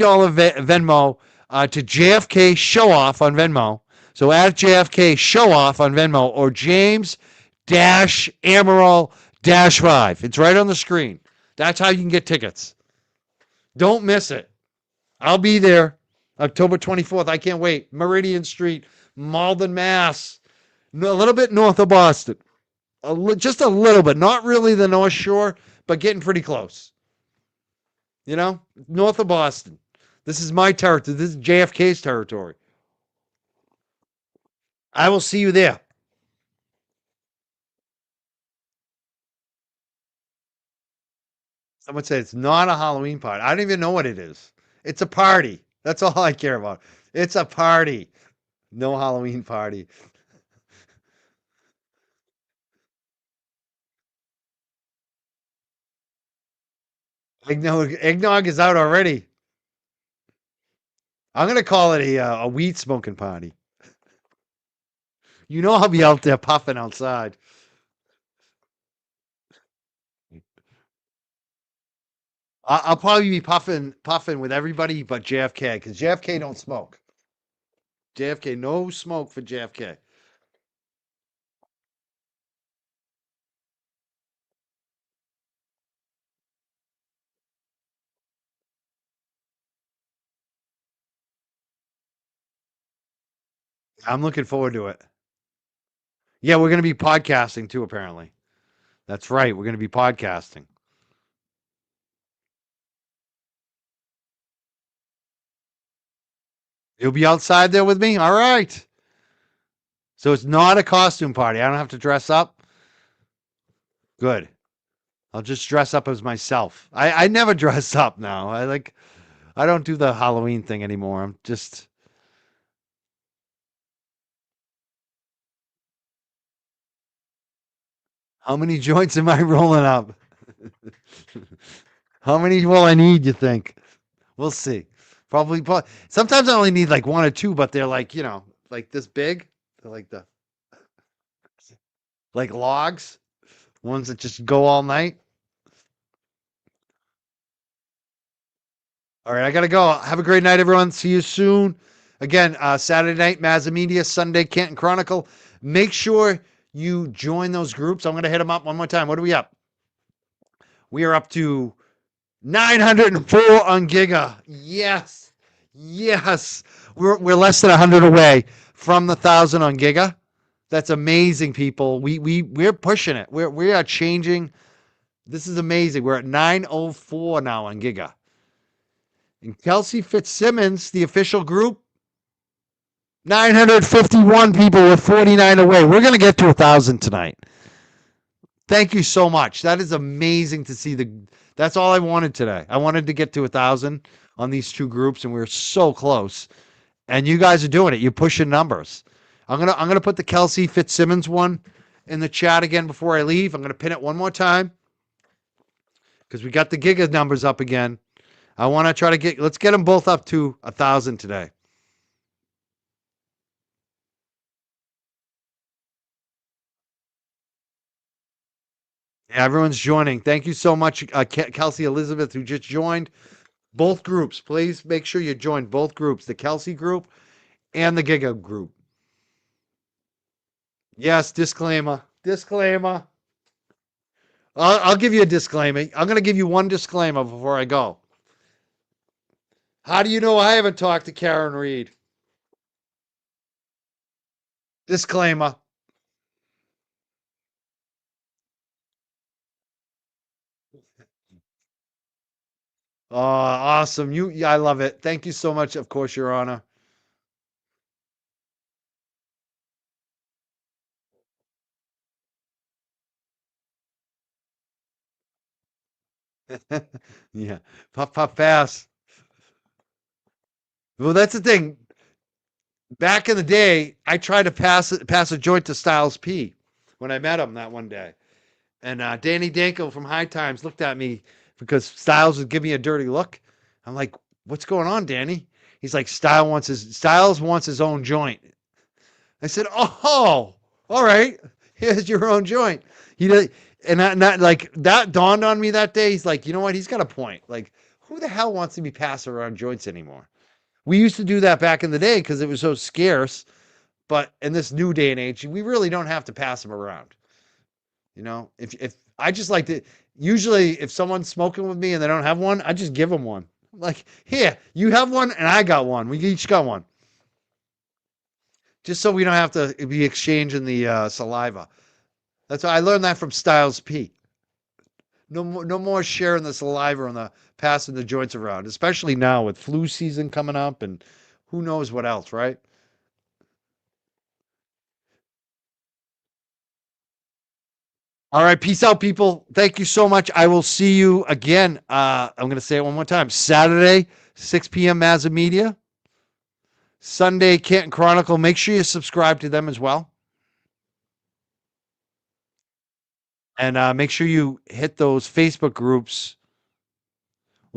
Venmo to JFK show off on Venmo. So at JFK Show Off on Venmo or James dash Amaral dash 5. It's right on the screen. That's how you can get tickets. Don't miss it. I'll be there October 24th. I can't wait. Meridian Street, Malden, Mass. A little bit north of Boston. Just a little bit. Not really the North Shore, but getting pretty close. You know, north of Boston. This is my territory. This is JFK's territory. I will see you there. Someone said it's not a Halloween party. I don't even know what it is. It's a party. That's all I care about. It's a party. No Halloween party. Eggnog is out already. I'm gonna call it a weed smoking party. You know I'll be out there puffing outside. I'll probably be puffing with everybody but JFK because JFK don't smoke. JFK, no smoke for JFK. I'm looking forward to it. Yeah, we're gonna be podcasting too. Apparently, that's right. We're gonna be podcasting. You'll be outside there with me. All right. So it's not a costume party. I don't have to dress up. Good. I'll just dress up as myself. I never dress up now. I don't do the Halloween thing anymore. I'm just how many joints am I rolling up? How many will I need, you think? We'll see. Probably sometimes I only need like one or two, but they're like, like this big. They're like logs, ones that just go all night. All right, I gotta go. Have a great night, everyone. See you soon. Again, Saturday night, Mazza Media, Sunday, Canton Chronicle. Make sure you join those groups. I'm gonna hit them up one more time. What are we up? We are up to 904 on Giga. Yes. Yes. We're less than 100 away from the 1,000 on Giga. That's amazing, people. We're pushing it. We are changing. This is amazing. We're at 904 now on Giga. And Kelsey Fitzsimmons, the official group, 951 people with 49 away. We're going to get to 1,000 tonight. Thank you so much. That is amazing to see. That's all I wanted today. I wanted to get to 1,000 on these two groups, and we're so close. And you guys are doing it. You're pushing numbers. I'm gonna put the Kelsey Fitzsimmons one in the chat again before I leave. I'm gonna pin it one more time because we got the Giga numbers up again. I want to try to let's get them both up to 1,000 today. Yeah, everyone's joining. Thank you so much, Kelsey Elizabeth, who just joined both groups. Please make sure you join both groups, the Kelsey group and the Giga group. Yes, disclaimer. Disclaimer. I'll give you a disclaimer. I'm going to give you one disclaimer before I go. How do you know I haven't talked to Karen Reed? Disclaimer. Awesome. I love it. Thank you so much. Of course, Your Honor. Yeah. Puff, puff, pass. Well, that's the thing. Back in the day, I tried to pass a joint to Styles P when I met him that one day. And Danny Danko from High Times looked at me because Styles was giving me a dirty look. I'm like, what's going on, Danny? He's like, Styles wants his own joint. I said, oh, all right. Here's your own joint. He did, and not like that dawned on me that day. He's like, you know what? He's got a point. Like, who the hell wants to be passing around joints anymore? We used to do that back in the day because it was so scarce. But in this new day and age, we really don't have to pass them around. If I just like to, usually if someone's smoking with me and they don't have one, I just give them one. Like, here, you have one and I got one. We each got one. Just so we don't have to be exchanging the saliva. That's why I learned that from Styles P. No more sharing the saliva and the passing the joints around, especially now with flu season coming up and who knows what else, right? All right, peace out, people. Thank you so much. I will see you again. I'm going to say it one more time. Saturday, 6 p.m. Mazza Media. Sunday, Canton Chronicle. Make sure you subscribe to them as well. And make sure you hit those Facebook groups.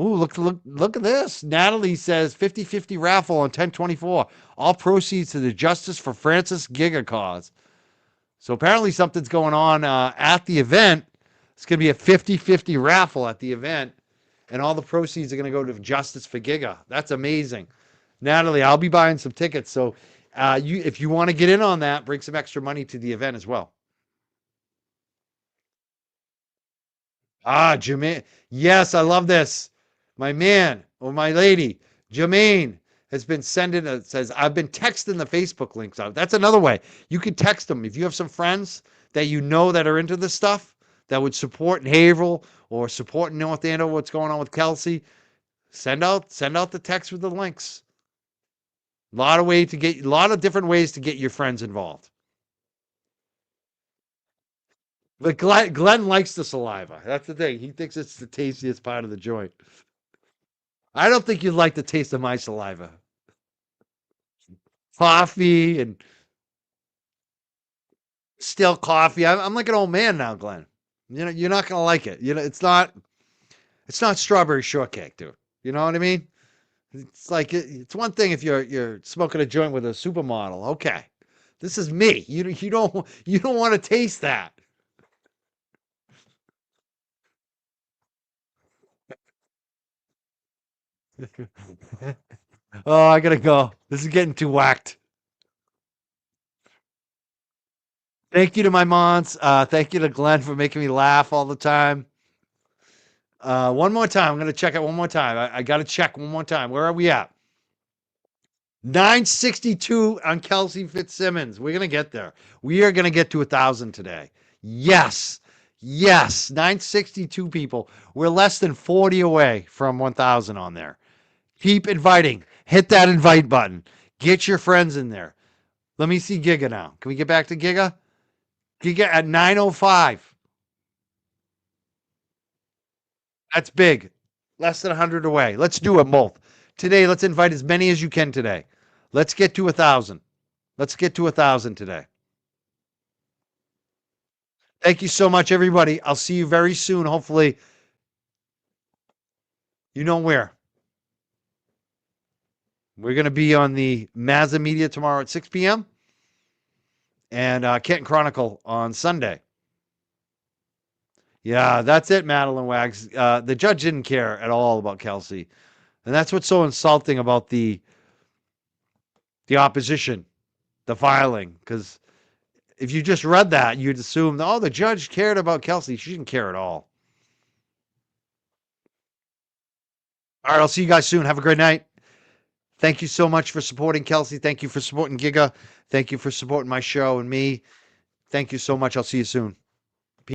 Ooh, look at this. Natalie says 50-50 raffle on 1024. All proceeds to the Justice for Francis Giga cause. So apparently something's going on at the event. It's going to be a 50-50 raffle at the event. And all the proceeds are going to go to Justice for Giga. That's amazing. Natalie, I'll be buying some tickets. So if you want to get in on that, bring some extra money to the event as well. Jermaine. Yes, I love this. My man or my lady, Jermaine, has been sending says, I've been texting the Facebook links out. That's another way. You can text them. If you have some friends that you know that are into this stuff, that would support in Haverhill or support in North Andover, what's going on with Kelsey, send out the text with the links. A lot of different ways to get your friends involved. But Glenn likes the saliva. That's the thing. He thinks it's the tastiest part of the joint. I don't think you'd like the taste of my saliva. Coffee and still coffee. I'm like an old man now, Glenn. You're not gonna like it. It's not strawberry shortcake, dude. You know what I mean? It's like it's one thing if you're smoking a joint with a supermodel. Okay, this is me. You don't want to taste that. Oh, I gotta go. This is getting too whacked. Thank you to my moms. Thank you to Glenn for making me laugh all the time. One more time. I'm going to check it one more time. I got to check one more time. Where are we at? 962 on Kelsey Fitzsimmons. We're going to get there. We are going to get to 1,000 today. Yes. 962 people. We're less than 40 away from 1,000 on there. Keep inviting. Hit that invite button. Get your friends in there. Let me see Giga now. Can we get back to Giga? Giga at 905. That's big. Less than 100 away. Let's do it both. Today, let's invite as many as you can today. Let's get to 1,000. Let's get to 1,000 today. Thank you so much, everybody. I'll see you very soon. Hopefully, you know where. We're going to be on the Mazza Media tomorrow at 6 p.m. and Canton Chronicle on Sunday. Yeah, that's it, Madeline Wags. The judge didn't care at all about Kelsey. And that's what's so insulting about the opposition, the filing. Because if you just read that, you'd assume, oh, the judge cared about Kelsey. She didn't care at all. All right, I'll see you guys soon. Have a great night. Thank you so much for supporting Kelsey. Thank you for supporting Giga. Thank you for supporting my show and me. Thank you so much. I'll see you soon.